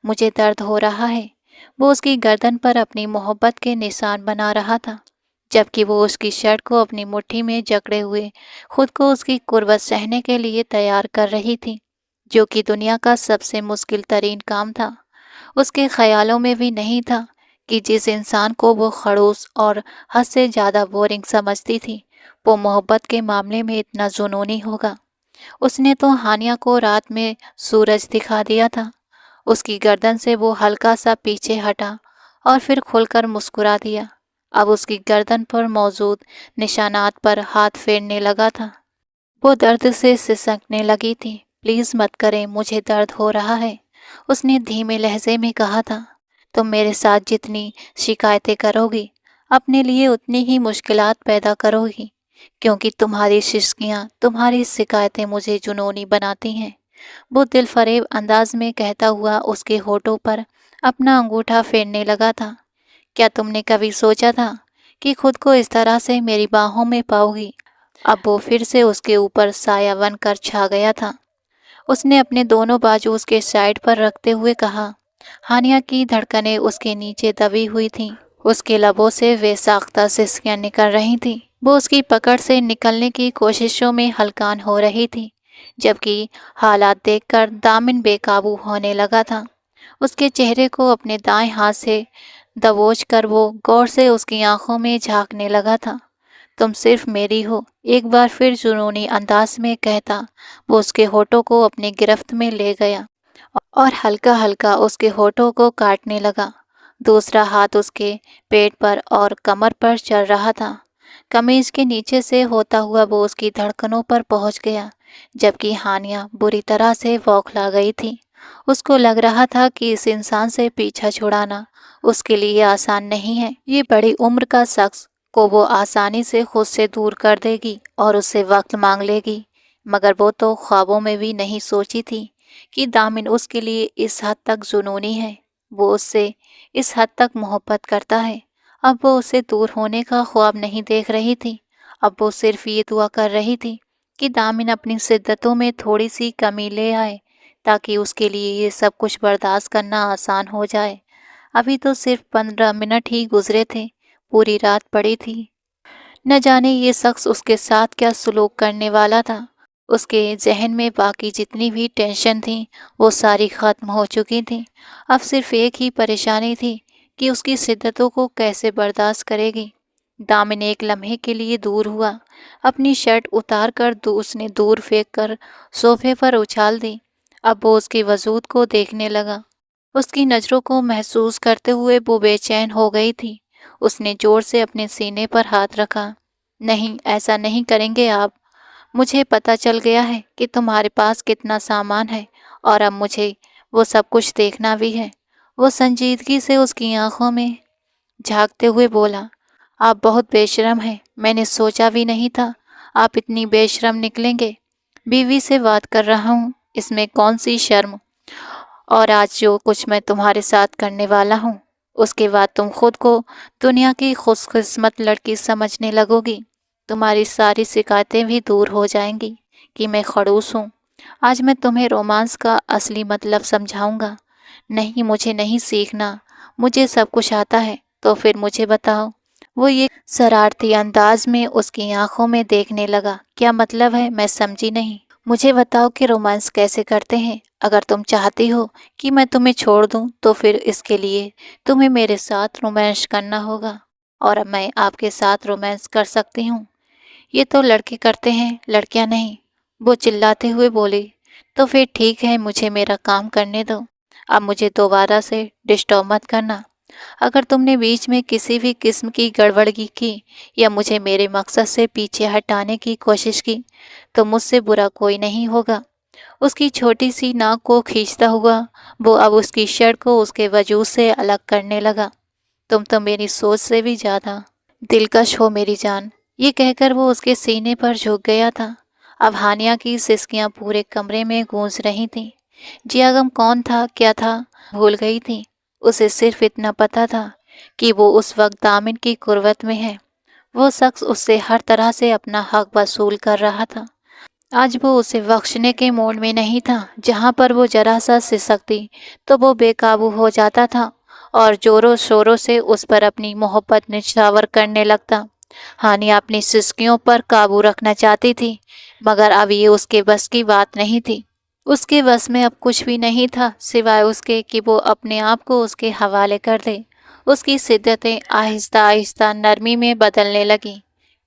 मुझे दर्द हो रहा है। वो उसकी गर्दन पर अपनी मोहब्बत के निशान बना रहा था, जबकि वो उसकी शर्ट को अपनी मुट्ठी में जकड़े हुए खुद को उसकी कुर्बत सहने के लिए तैयार कर रही थी, जो कि दुनिया का सबसे मुश्किल तरीन काम था। उसके ख्यालों में भी नहीं था कि जिस इंसान को वो खड़ूस और हद से ज़्यादा बोरिंग समझती थी, वो मोहब्बत के मामले में इतना जुनूनी होगा। उसने तो हानिया को रात में सूरज दिखा दिया था। उसकी गर्दन से वो हल्का सा पीछे हटा और फिर खुलकर मुस्कुरा दिया। अब उसकी गर्दन पर मौजूद निशानात पर हाथ फेरने लगा था। वो दर्द से सिसकने लगी थी। प्लीज़ मत करें, मुझे दर्द हो रहा है, उसने धीमे लहजे में कहा था। तुम मेरे साथ जितनी शिकायतें करोगी, अपने लिए उतनी ही मुश्किलात पैदा करोगी, क्योंकि तुम्हारी शिश्कियाँ, तुम्हारी शिकायतें मुझे जुनूनी बनाती हैं। वो दिलफरेब अंदाज में कहता हुआ उसके होठों पर अपना अंगूठा फेरने लगा था। क्या तुमने कभी सोचा था कि खुद को इस तरह से मेरी बाहों में पाओगी? अब वो फिर से उसके ऊपर साया बनकर छा गया था। उसने अपने दोनों बाजू उसके साइड पर रखते हुए कहा। हानिया की धड़कनें उसके नीचे दबी हुई थीं। उसके लबों से बेसाख्ता सिसकियां निकल रही थीं। वो उसकी पकड़ से निकलने की कोशिशों में हलकान हो रही थी, जबकि हालात देखकर दामिन बेकाबू होने लगा था। उसके चेहरे को अपने दाएं हाथ से दबोच कर वो गौर से उसकी आंखों में झांकने लगा था। तुम सिर्फ मेरी हो, एक बार फिर जुनूनी अंदाज में कहता वो उसके होठों को अपनी गिरफ्त में ले गया और हल्का हल्का उसके होठों को काटने लगा। दूसरा हाथ उसके पेट पर और कमर पर चल रहा था। कमीज के नीचे से होता हुआ वो उसकी धड़कनों पर पहुंच गया, जबकि हानिया बुरी तरह से बौखला गई थी। اس کو لگ رہا تھا کہ اس انسان سے پیچھا چھڑانا اس کے لیے آسان نہیں ہے۔ یہ بڑی عمر کا شخص کو وہ آسانی سے خود سے دور کر دے گی اور اس سے وقت مانگ لے گی، مگر وہ تو خوابوں میں بھی نہیں سوچی تھی کہ دامن اس کے لیے اس حد تک جنونی ہے۔ وہ اس سے اس حد تک محبت کرتا ہے۔ اب وہ اسے دور ہونے کا خواب نہیں دیکھ رہی تھی، اب وہ صرف یہ دعا کر رہی تھی کہ دامن اپنی شدتوں میں تھوڑی سی کمی لے آئے تاکہ اس کے لیے یہ سب کچھ برداشت کرنا آسان ہو جائے۔ ابھی تو صرف 15 منٹ ہی گزرے تھے، پوری رات پڑی تھی۔ نہ جانے یہ شخص اس کے ساتھ کیا سلوک کرنے والا تھا۔ اس کے ذہن میں باقی جتنی بھی ٹینشن تھیں وہ ساری ختم ہو چکی تھیں۔ اب صرف ایک ہی پریشانی تھی کہ اس کی شدتوں کو کیسے برداشت کرے گی۔ دامن ایک لمحے کے لیے دور ہوا، اپنی شرٹ اتار کر اس نے دور پھینک کر صوفے پر اچھال دی۔ اب وہ اس کے وجود کو دیکھنے لگا۔ اس کی نظروں کو محسوس کرتے ہوئے وہ بے چین ہو گئی تھی۔ اس نے زور سے اپنے سینے پر ہاتھ رکھا۔ نہیں، ایسا نہیں کریں گے آپ۔ مجھے پتہ چل گیا ہے کہ تمہارے پاس کتنا سامان ہے اور اب مجھے وہ سب کچھ دیکھنا بھی ہے۔ وہ سنجیدگی سے اس کی آنکھوں میں جھانکتے ہوئے بولا، آپ بہت بے شرم ہیں، میں نے سوچا بھی نہیں تھا آپ اتنی بے شرم نکلیں گے۔ بیوی سے بات کر رہا ہوں، اس میں کون سی شرم؟ اور آج جو کچھ میں تمہارے ساتھ کرنے والا ہوں، اس کے بعد تم خود کو دنیا کی خوش قسمت لڑکی سمجھنے لگو گی۔ تمہاری ساری شکایتیں بھی دور ہو جائیں گی کہ میں خڑوس ہوں۔ آج میں تمہیں رومانس کا اصلی مطلب سمجھاؤں گا۔ نہیں، مجھے نہیں سیکھنا، مجھے سب کچھ آتا ہے۔ تو پھر مجھے بتاؤ۔ وہ یہ شرارتی انداز میں اس کی آنکھوں میں دیکھنے لگا۔ کیا مطلب ہے؟ میں سمجھی نہیں۔ مجھے بتاؤ کہ رومانس کیسے کرتے ہیں۔ اگر تم چاہتی ہو کہ میں تمہیں چھوڑ دوں تو پھر اس کے لیے تمہیں میرے ساتھ رومانس کرنا ہوگا، اور اب میں آپ کے ساتھ رومانس کر سکتی ہوں۔ یہ تو لڑکے کرتے ہیں، لڑکیاں نہیں، وہ چلاتے ہوئے بولی۔ تو پھر ٹھیک ہے، مجھے میرا کام کرنے دو۔ اب مجھے دوبارہ سے ڈسٹرب مت کرنا۔ اگر تم نے بیچ میں کسی بھی قسم کی گڑبڑگی کی یا مجھے میرے مقصد سے پیچھے ہٹانے کی کوشش کی تو مجھ سے برا کوئی نہیں ہوگا۔ اس کی چھوٹی سی ناک کو کھینچتا ہوا وہ اب اس کی شرٹ کو اس کے وجود سے الگ کرنے لگا۔ تم تو میری سوچ سے بھی زیادہ دلکش ہو میری جان۔ یہ کہہ کر وہ اس کے سینے پر جھک گیا تھا۔ اب ہانیہ کی سسکیاں پورے کمرے میں گونج رہی تھیں۔ جیاگم کون تھا، کیا تھا، بھول گئی تھی۔ اسے صرف اتنا پتا تھا کہ وہ اس وقت دامن کی قربت میں ہے۔ وہ شخص اس سے ہر طرح سے اپنا حق وصول کر رہا تھا۔ آج وہ اسے بخشنے کے موڈ میں نہیں تھا۔ جہاں پر وہ ذرا سا سسکتی تو وہ بے قابو ہو جاتا تھا اور زوروں شوروں سے اس پر اپنی محبت نچھاور کرنے لگتا۔ ہانیہ اپنی سسکیوں پر قابو رکھنا چاہتی تھی، مگر اب یہ اس کے بس کی بات نہیں تھی۔ اس کے بس میں اب کچھ بھی نہیں تھا سوائے اس کے کہ وہ اپنے آپ کو اس کے حوالے کر دے۔ اس کی شدتیں آہستہ آہستہ نرمی میں بدلنے لگیں،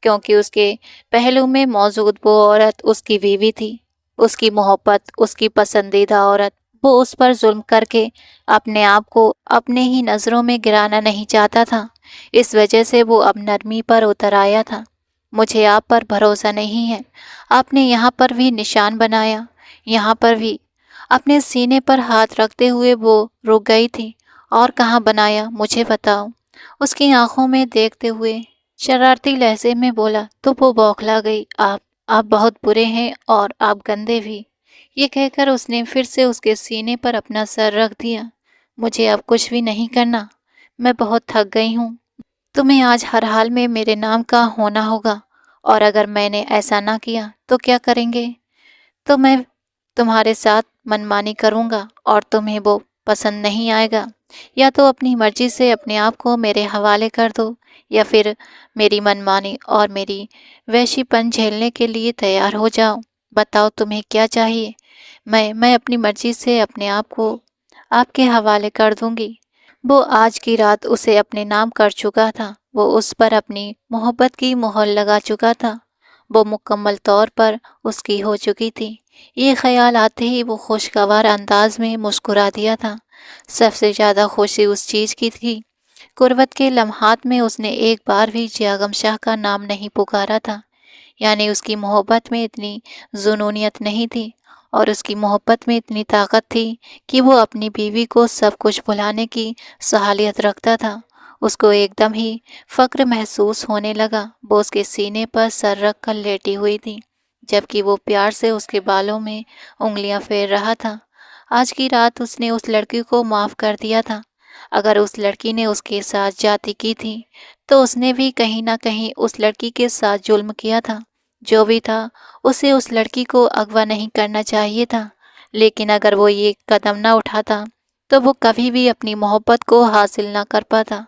کیونکہ اس کے پہلو میں موجود وہ عورت اس کی بیوی تھی، اس کی محبت، اس کی پسندیدہ عورت۔ وہ اس پر ظلم کر کے اپنے آپ کو اپنے ہی نظروں میں گرانا نہیں چاہتا تھا۔ اس وجہ سے وہ اب نرمی پر اتر آیا تھا۔ مجھے آپ پر بھروسہ نہیں ہے۔ آپ نے یہاں پر بھی نشان بنایا، یہاں پر بھی۔ اپنے سینے پر ہاتھ رکھتے ہوئے وہ رک گئی تھی۔ اور کہاں بنایا، مجھے بتاؤ۔ اس کی آنکھوں میں دیکھتے ہوئے شرارتی لہجے میں بولا۔ تو وہ بوکھلا گئی۔ آپ بہت برے ہیں اور آپ گندے بھی۔ یہ کہہ کر اس نے پھر سے اس کے سینے پر اپنا سر رکھ دیا۔ مجھے اب کچھ بھی نہیں کرنا، میں بہت تھک گئی ہوں۔ تمہیں آج ہر حال میں میرے نام کا ہونا ہوگا، اور اگر میں نے ایسا نہ کیا تو کیا کریں گے؟ تو میں تمہارے ساتھ منمانی کروں گا اور تمہیں وہ پسند نہیں آئے گا۔ یا تو اپنی مرضی سے اپنے آپ کو میرے حوالے کر دو، یا پھر میری منمانی اور میری وحشی پن جھیلنے کے لیے تیار ہو جاؤ۔ بتاؤ تمہیں کیا چاہیے۔ میں اپنی مرضی سے اپنے آپ کو آپ کے حوالے کر دوں گی۔ وہ آج کی رات اسے اپنے نام کر چکا تھا۔ وہ اس پر اپنی محبت کی مہر لگا چکا تھا۔ وہ مکمل طور پر اس کی ہو چکی تھی۔ یہ خیال آتے ہی وہ خوشگوار انداز میں مسکرا دیا تھا۔ سب سے زیادہ خوشی اس چیز کی تھی، قربت کے لمحات میں اس نے ایک بار بھی جیاگم شاہ کا نام نہیں پکارا تھا، یعنی اس کی محبت میں اتنی جنونیت نہیں تھی، اور اس کی محبت میں اتنی طاقت تھی کہ وہ اپنی بیوی کو سب کچھ بھلانے کی صلاحیت رکھتا تھا۔ اس کو ایک دم ہی فخر محسوس ہونے لگا۔ وہ اس کے سینے پر سر رکھ کر لیٹی ہوئی تھی، جبکہ وہ پیار سے اس کے بالوں میں انگلیاں پھیر رہا تھا۔ آج کی رات اس نے اس لڑکی کو معاف کر دیا تھا۔ اگر اس لڑکی نے اس کے ساتھ زیادتی کی تھی تو اس نے بھی کہیں نہ کہیں اس لڑکی کے ساتھ ظلم کیا تھا۔ جو بھی تھا، اسے اس لڑکی کو اغوا نہیں کرنا چاہیے تھا، لیکن اگر وہ یہ قدم نہ اٹھاتا تو وہ کبھی بھی اپنی محبت کو حاصل نہ کر پاتا۔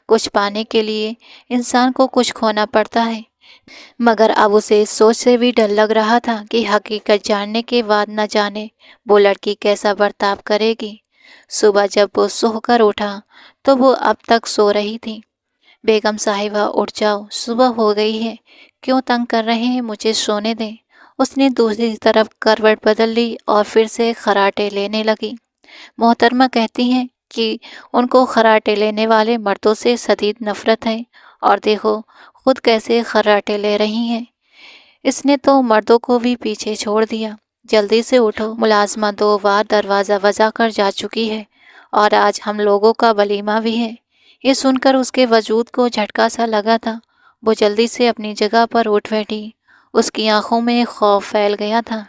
کچھ پانے کے لیے انسان کو کچھ کھونا پڑتا ہے، مگر اب اسے سوچ سے بھی ڈر لگ رہا تھا کہ حقیقت جاننے کے بعد نہ جانے وہ لڑکی کیسا برتاؤ کرے گی۔ صبح جب وہ سو کر اٹھا تو وہ اب تک سو رہی تھی۔ بیگم صاحبہ اٹھ جاؤ، صبح ہو گئی ہے، کیوں تنگ کر رہے ہیں، مجھے سونے دیں۔ اس نے دوسری طرف کروٹ بدل لی اور پھر سے خراٹے لینے لگی۔ محترمہ کہتی ہیں کہ ان کو خراٹے لینے والے مردوں سے شدید نفرت ہے، اور دیکھو خود کیسے خراٹے لے رہی ہیں۔ اس نے تو مردوں کو بھی پیچھے چھوڑ دیا۔ جلدی سے اٹھو، ملازمہ 2 بار دروازہ بجا کر جا چکی ہے اور آج ہم لوگوں کا ولیمہ بھی ہے۔ یہ سن کر اس کے وجود کو جھٹکا سا لگا تھا۔ وہ جلدی سے اپنی جگہ پر اٹھ بیٹھی۔ اس کی آنکھوں میں خوف پھیل گیا تھا۔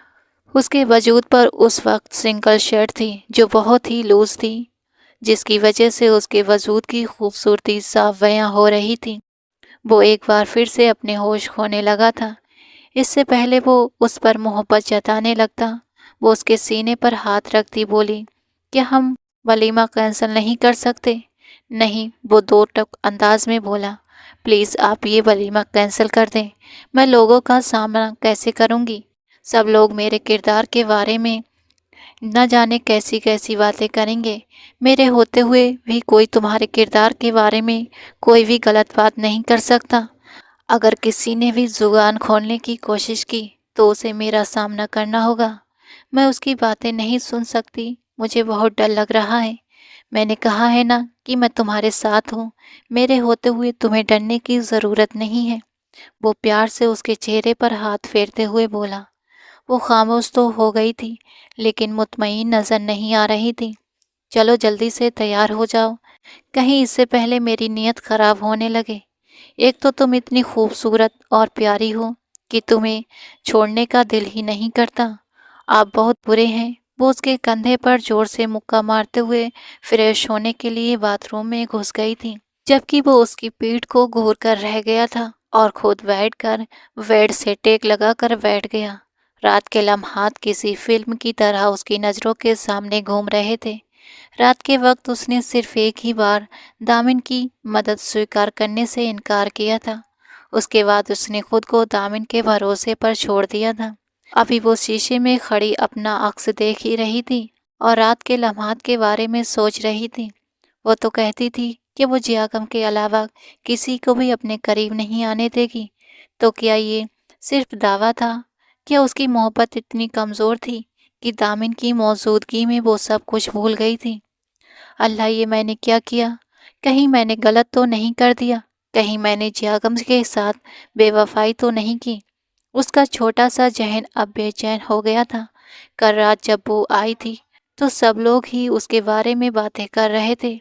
اس کے وجود پر اس وقت سنگل شرٹ تھی جو بہت ہی لوز تھی، جس کی وجہ سے اس کے وجود کی خوبصورتی صاف بیاں ہو رہی تھی۔ وہ ایک بار پھر سے اپنے ہوش کھونے لگا تھا۔ اس سے پہلے وہ اس پر محبت جتانے لگتا، وہ اس کے سینے پر ہاتھ رکھتی بولی، کیا ہم ولیمہ کینسل نہیں کر سکتے؟ نہیں، وہ 2 ٹک انداز میں بولا، پلیز آپ یہ ولیمہ کینسل کر دیں۔ میں لوگوں کا سامنا کیسے کروں گی؟ سب لوگ میرے کردار کے بارے میں نہ جانے کیسی کیسی باتیں کریں گے۔ میرے ہوتے ہوئے بھی کوئی تمہارے کردار کے بارے میں کوئی بھی غلط بات نہیں کر سکتا۔ اگر کسی نے بھی زبان کھولنے کی کوشش کی تو اسے میرا سامنا کرنا ہوگا۔ میں اس کی باتیں نہیں سن سکتی، مجھے بہت ڈر لگ رہا ہے۔ میں نے کہا ہے نا کہ میں تمہارے ساتھ ہوں، میرے ہوتے ہوئے تمہیں ڈرنے کی ضرورت نہیں ہے۔ وہ پیار سے اس کے چہرے پر ہاتھ پھیرتے ہوئے بولا۔ وہ خاموش تو ہو گئی تھی، لیکن مطمئن نظر نہیں آ رہی تھی۔ چلو جلدی سے تیار ہو جاؤ، کہیں اس سے پہلے میری نیت خراب ہونے لگے۔ ایک تو تم اتنی خوبصورت اور پیاری ہو کہ تمہیں چھوڑنے کا دل ہی نہیں کرتا۔ آپ بہت برے ہیں۔ وہ اس کے کندھے پر زور سے مکہ مارتے ہوئے فریش ہونے کے لیے باتھ روم میں گھس گئی تھی، جبکہ وہ اس کی پیٹھ کو گھور کر رہ گیا تھا اور خود بیٹھ کر بیڈ سے ٹیک لگا کر بیٹھ گیا۔ رات کے لمحات کسی فلم کی طرح اس کی نظروں کے سامنے گھوم رہے تھے۔ رات کے وقت اس نے صرف ایک ہی بار دامن کی مدد سویکار کرنے سے انکار کیا تھا۔ اس کے بعد اس نے خود کو دامن کے بھروسے پر چھوڑ دیا تھا۔ ابھی وہ شیشے میں کھڑی اپنا عکس دیکھ ہی رہی تھی اور رات کے لمحات کے بارے میں سوچ رہی تھی۔ وہ تو کہتی تھی کہ وہ جیاگم کے علاوہ کسی کو بھی اپنے قریب نہیں آنے دے گی، تو کیا یہ صرف دعویٰ تھا؟ کیا اس کی محبت اتنی کمزور تھی کہ دامن کی موجودگی میں وہ سب کچھ بھول گئی تھی؟ اللہ، یہ میں نے کیا کیا؟ کہیں میں نے غلط تو نہیں کر دیا؟ کہیں میں نے جیاگم کے ساتھ بے وفائی تو نہیں کی؟ اس کا چھوٹا سا ذہن اب بے چین ہو گیا تھا۔ کل رات جب وہ آئی تھی تو سب لوگ ہی اس کے بارے میں باتیں کر رہے تھے،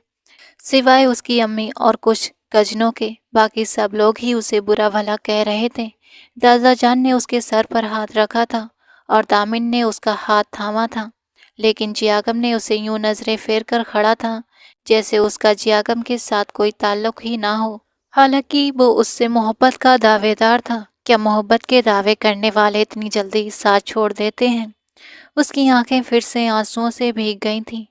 سوائے اس کی امی اور کچھ کزنوں کے۔ باقی سب لوگ ہی اسے برا بھلا کہہ رہے تھے۔ دادا جان نے اس کے سر پر ہاتھ رکھا تھا اور دامن نے اس کا ہاتھ تھاما تھا، لیکن جیاگم نے اسے یوں نظریں پھیر کر کھڑا تھا جیسے اس کا جیاگم کے ساتھ کوئی تعلق ہی نہ ہو، حالانکہ وہ اس سے محبت کا دعوے دار تھا۔ کیا محبت کے دعوے کرنے والے اتنی جلدی ساتھ چھوڑ دیتے ہیں؟ اس کی آنکھیں پھر سے آنسوؤں سے بھیگ گئی تھیں۔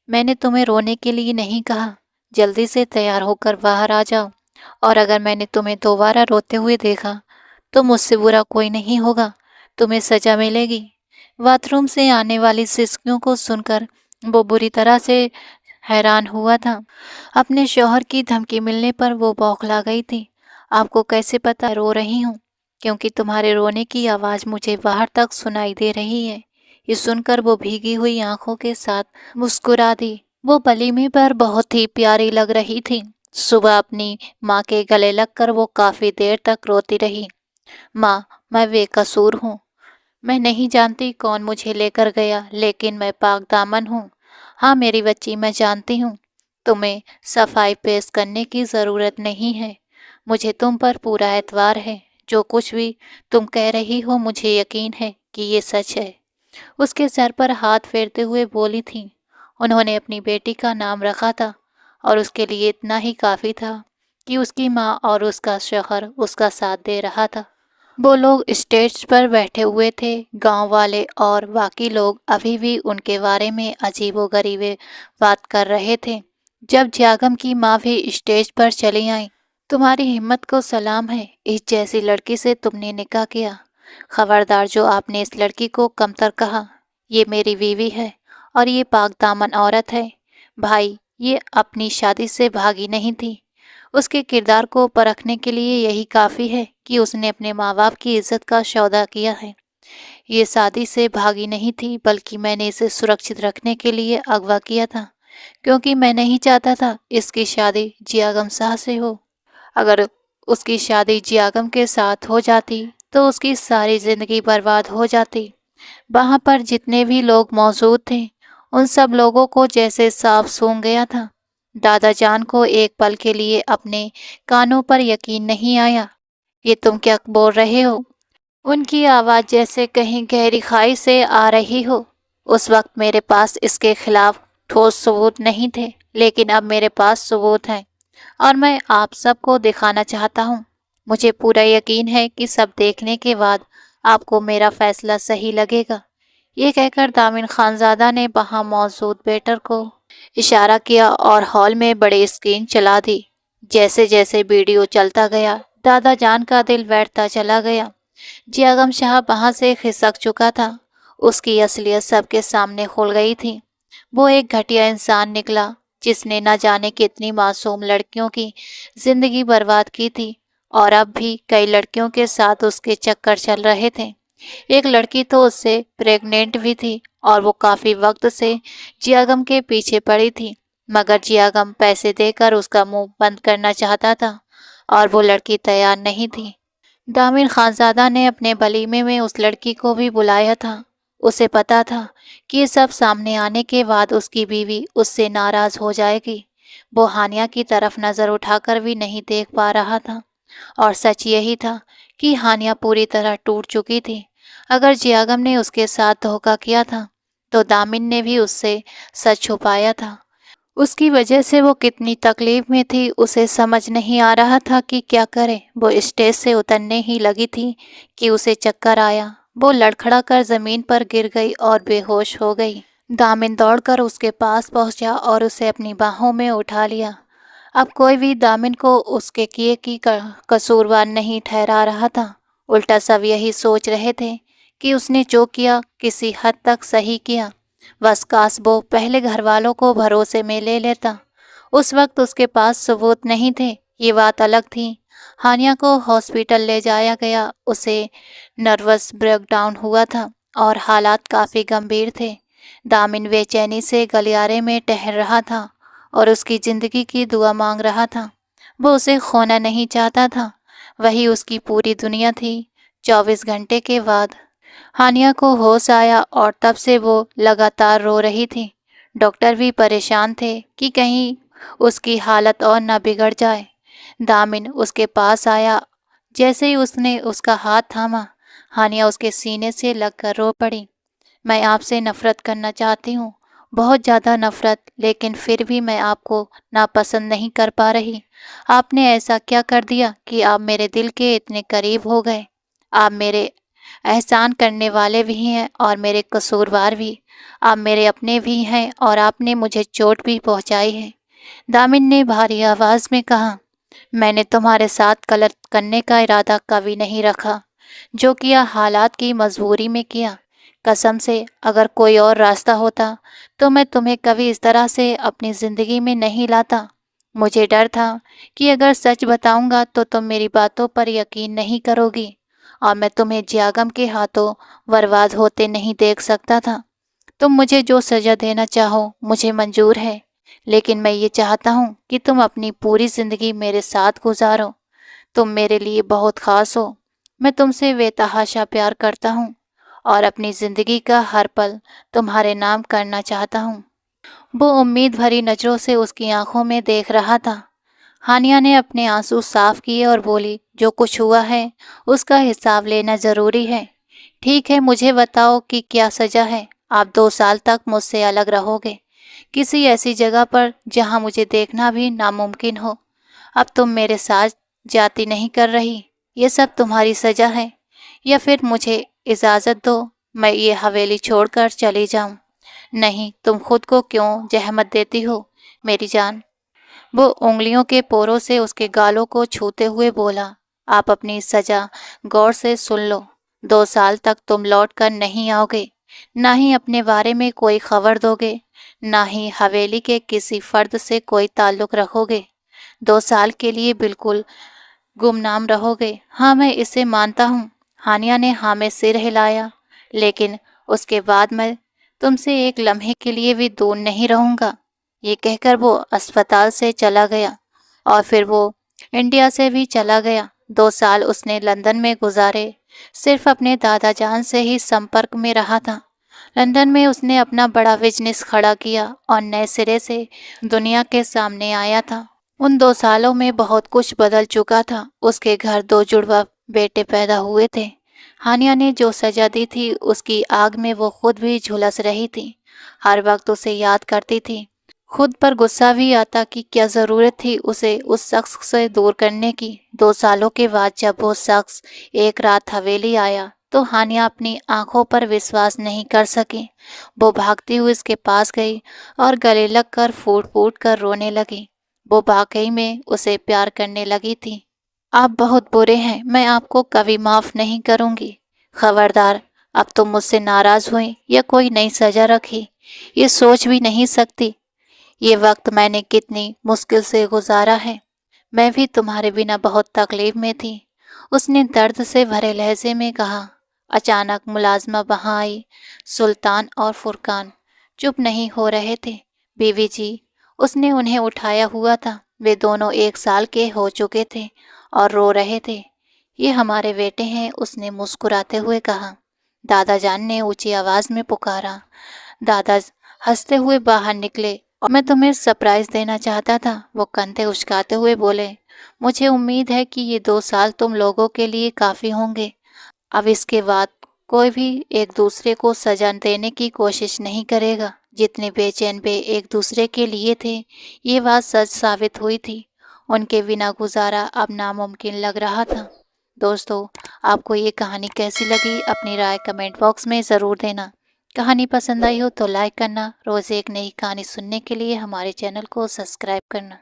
میں نے تمہیں رونے کے لیے نہیں کہا، جلدی سے تیار ہو کر باہر آ جاؤ، اور اگر میں نے تمہیں دوبارہ روتے ہوئے دیکھا تو مجھ سے برا کوئی نہیں ہوگا، تمہیں سزا ملے گی۔ باتھ روم سے آنے والی سسکیوں کو سن کر وہ بری طرح سے حیران ہوا تھا۔ اپنے شوہر کی دھمکی ملنے پر وہ بوکھلا گئی تھی۔ آپ کو کیسے پتا رو رہی ہوں؟ کیونکہ تمہارے رونے کی آواز مجھے باہر تک سنائی دے رہی ہے۔ یہ سن کر وہ بھیگی ہوئی آنکھوں کے ساتھ مسکرا دی۔ وہ ولیمے پر بہت ہی پیاری لگ رہی تھی۔ صبح اپنی ماں کے گلے لگ کر وہ کافی دیر تک روتی رہی۔ ماں، میں بے قصور ہوں، मैं नहीं जानती कौन मुझे लेकर गया, लेकिन मैं पाक दामन हूँ। हाँ मेरी बच्ची, मैं जानती हूँ तुम्हें सफाई पेश करने की ज़रूरत नहीं है। मुझे तुम पर पूरा एतबार है। जो कुछ भी तुम कह रही हो मुझे यकीन है कि ये सच है। उसके सर पर हाथ फेरते हुए बोली थी। उन्होंने अपनी बेटी का नाम रखा था और उसके लिए इतना ही काफ़ी था कि उसकी माँ और उसका शौहर उसका साथ दे रहा था। वो लोग स्टेज पर बैठे हुए थे। गांव वाले और बाकी लोग अभी भी उनके बारे में अजीबोगरीबे बात कर रहे थे। जब जियागम की माँ भी स्टेज पर चली आई। तुम्हारी हिम्मत को सलाम है, इस जैसी लड़की से तुमने निकाह किया। खबरदार जो आपने इस लड़की को कमतर कहा। ये मेरी बीवी है और ये पाक दामन औरत है। भाई, ये अपनी शादी से भागी नहीं थी। उसके किरदार को परखने के लिए यही काफ़ी है कि उसने अपने माँ बाप की इज्जत का सौदा किया है। ये शादी से भागी नहीं थी, बल्कि मैंने इसे सुरक्षित रखने के लिए अगवा किया था, क्योंकि मैं नहीं चाहता था इसकी शादी जियागम शाह से हो। अगर उसकी शादी जियागम के साथ हो जाती तो उसकी सारी ज़िंदगी बर्बाद हो जाती। वहाँ पर जितने भी लोग मौजूद थे, उन सब लोगों को जैसे सांप सूंघ गया था। दादा जान को एक पल के लिए अपने कानों पर यकीन नहीं आया। ये तुम क्या बोल रहे हो? उनकी आवाज़ जैसे कहीं गहरी खाई से आ रही हो। उस वक्त मेरे पास इसके खिलाफ ठोस सबूत नहीं थे, लेकिन अब मेरे पास सबूत हैं और मैं आप सबको दिखाना चाहता हूँ। मुझे पूरा यकीन है कि सब देखने के बाद आपको मेरा फैसला सही लगेगा। ये कहकर दामिन खानजादा ने वहाँ मौजूद वेटर को इशारा किया और हॉल में बड़ी स्क्रीन चला दी। जैसे जैसे वीडियो चलता गया, दादा जान का दिल बैठता चला गया। जियागम शाह वहाँ से खिसक चुका था। उसकी असलियत सबके सामने खुल गई थी। वो एक घटिया इंसान निकला जिसने न जाने कितनी मासूम लड़कियों की जिंदगी बर्बाद की थी, और अब भी कई लड़कियों के साथ उसके चक्कर चल रहे थे। एक लड़की तो उससे प्रेग्नेंट भी थी और वो काफ़ी वक्त से जियागम के पीछे पड़ी थी, मगर जियागम पैसे देकर उसका मुंह बंद करना चाहता था और वो लड़की तैयार नहीं थी। दामिन खानजादा ने अपने वलीमे में उस लड़की को भी बुलाया था। उसे पता था कि ये सब सामने आने के बाद उसकी बीवी उससे नाराज़ हो जाएगी। वो हानिया की तरफ नज़र उठाकर भी नहीं देख पा रहा था, और सच यही था कि हानिया पूरी तरह टूट चुकी थी। अगर जियागम ने उसके साथ धोखा किया था तो दामिन ने भी उससे सच छुपाया था। उसकी वजह से वो कितनी तकलीफ में थी, उसे समझ नहीं आ रहा था कि क्या करे। वो स्टेज से उतरने ही लगी थी कि उसे चक्कर आया। वो लड़खड़ा कर ज़मीन पर गिर गई और बेहोश हो गई। दामिन दौड़कर उसके पास पहुंचा और उसे अपनी बाहों में उठा लिया। अब कोई भी दामिन को उसके किए की कसूरवार नहीं ठहरा रहा था। उल्टा सब यही सोच रहे थे कि उसने जो किया किसी हद तक सही किया। बस काश वो पहले घर वालों को भरोसे में ले लेता। उस वक्त उसके पास सबूत नहीं थे, ये बात अलग थी। हानिया को हॉस्पिटल ले जाया गया। उसे नर्वस ब्रेकडाउन हुआ था और हालात काफ़ी गंभीर थे। दामिन बेचैनी से गलियारे में टहल रहा था और उसकी ज़िंदगी की दुआ मांग रहा था। वो उसे खोना नहीं चाहता था, वही उसकी पूरी दुनिया थी। 24 घंटे के बाद हानिया को होश आया और तब से वो लगातार रो रही थी। डॉक्टर भी परेशान थे कि कहीं उसकी हालत और न बिगड़ जाए। दामिन उसके पास आया। जैसे ही उसने उसका हाथ थामा, हानिया उसके सीने से लगकर रो पड़ी। मैं आपसे नफ़रत करना चाहती हूँ, बहुत ज़्यादा नफ़रत, लेकिन फिर भी मैं आपको नापसंद नहीं कर पा रही। आपने ऐसा क्या कर दिया कि आप मेरे दिल के इतने करीब हो गए? आप मेरे एहसान करने वाले भी हैं और मेरे कसूरवार भी। आप मेरे अपने भी हैं और आपने मुझे चोट भी पहुंचाई है। दामिन ने भारी आवाज़ में कहा, मैंने तुम्हारे साथ गलत करने का इरादा कभी नहीं रखा। जो किया हालात की मजबूरी में किया। कसम से अगर कोई और रास्ता होता तो मैं तुम्हें कभी इस तरह से अपनी ज़िंदगी में नहीं लाता। मुझे डर था कि अगर सच बताऊंगा तो तुम मेरी बातों पर यकीन नहीं करोगी और मैं तुम्हें जियागम के हाथों बर्बाद होते नहीं देख सकता था। तुम मुझे जो सज़ा देना चाहो मुझे मंजूर है, लेकिन मैं ये चाहता हूँ कि तुम अपनी पूरी ज़िंदगी मेरे साथ गुजारो। तुम मेरे लिए बहुत ख़ास हो। मैं तुमसे बेतहाशा प्यार करता हूँ और अपनी ज़िंदगी का हर पल तुम्हारे नाम करना चाहता हूँ। वो उम्मीद भरी नज़रों से उसकी आंखों में देख रहा था। हानिया ने अपने आंसू साफ किए और बोली, जो कुछ हुआ है उसका हिसाब लेना ज़रूरी है। ठीक है, मुझे बताओ कि क्या सज़ा है। आप 2 साल तक मुझसे अलग रहोगे, किसी ऐसी जगह पर जहाँ मुझे देखना भी नामुमकिन हो। अब तुम मेरे साथ जाती नहीं कर रही, ये सब तुम्हारी सज़ा है। या फिर मुझे इजाज़त दो, मैं ये हवेली छोड़कर चली जाऊं। नहीं, तुम खुद को क्यों जहमत देती हो मेरी जान। वो उंगलियों के पोरों से उसके गालों को छूते हुए बोला, आप अपनी सजा गौर से सुन लो। 2 साल तक तुम लौट कर नहीं आओगे, ना ही अपने बारे में कोई खबर दोगे, ना ही हवेली के किसी फर्द से कोई ताल्लुक रखोगे। 2 साल के लिए बिल्कुल गुमनाम रहोगे। हाँ, मैं इसे मानता हूँ। हानिया ने हाँ में सिर हिलाया। लेकिन उसके बाद मैं तुमसे एक लम्हे के लिए भी दूर नहीं रहूँगा। ये कहकर वो अस्पताल से चला गया और फिर वो इंडिया से भी चला गया। 2 साल उसने लंदन में गुजारे, सिर्फ अपने दादा जान से ही संपर्क में रहा था। लंदन में उसने अपना बड़ा बिजनेस खड़ा किया और नए सिरे से दुनिया के सामने आया था। उन 2 सालों में बहुत कुछ बदल चुका था। उसके घर 2 जुड़वा बेटे पैदा हुए थे। हानिया ने जो सजा दी थी उसकी आग में वो खुद भी झुलस रही थी। हर वक्त उसे याद करती थी। खुद पर गुस्सा भी आता कि क्या ज़रूरत थी उसे उस शख्स से दूर करने की। 2 सालों के बाद जब वो शख्स एक रात हवेली आया तो हानिया अपनी आंखों पर विश्वास नहीं कर सकी। वो भागती हुई उसके पास गई और गले लगकर फूट फूट कर रोने लगी। वो वाकई में उसे प्यार करने लगी थी। आप बहुत बुरे हैं, मैं आपको कभी माफ़ नहीं करूंगी। खबरदार, अब तुम मुझसे नाराज़ हुई या कोई नई सज़ा रखी, ये सोच भी नहीं सकती। ये वक्त मैंने कितनी मुश्किल से गुजारा है। मैं भी तुम्हारे बिना बहुत तकलीफ में थी, उसने दर्द से भरे लहजे में कहा। अचानक मुलाजमा वहाँ आई। सुल्तान और फुरकान चुप नहीं हो रहे थे। बीवी जी, उसने उन्हें उठाया हुआ था। वे दोनों 1 साल के हो चुके थे और रो रहे थे। ये हमारे बेटे हैं, उसने मुस्कुराते हुए कहा। दादा जान ने ऊंची आवाज में पुकारा। दादा हंसते हुए बाहर निकले। और मैं तुम्हें सरप्राइज देना चाहता था, वो कंधे उचकाते हुए बोले। मुझे उम्मीद है कि ये 2 साल तुम लोगों के लिए काफ़ी होंगे। अब इसके बाद कोई भी एक दूसरे को सजा देने की कोशिश नहीं करेगा। जितने बेचैन वे एक दूसरे के लिए थे, ये बात सच साबित हुई थी। उनके बिना गुजारा अब नामुमकिन लग रहा था। दोस्तों, आपको ये कहानी कैसी लगी अपनी राय कमेंट बॉक्स में ज़रूर देना। कहानी पसंद आई हो तो लाइक करना। रोज़ एक नई कहानी सुनने के लिए हमारे चैनल को सब्सक्राइब करना।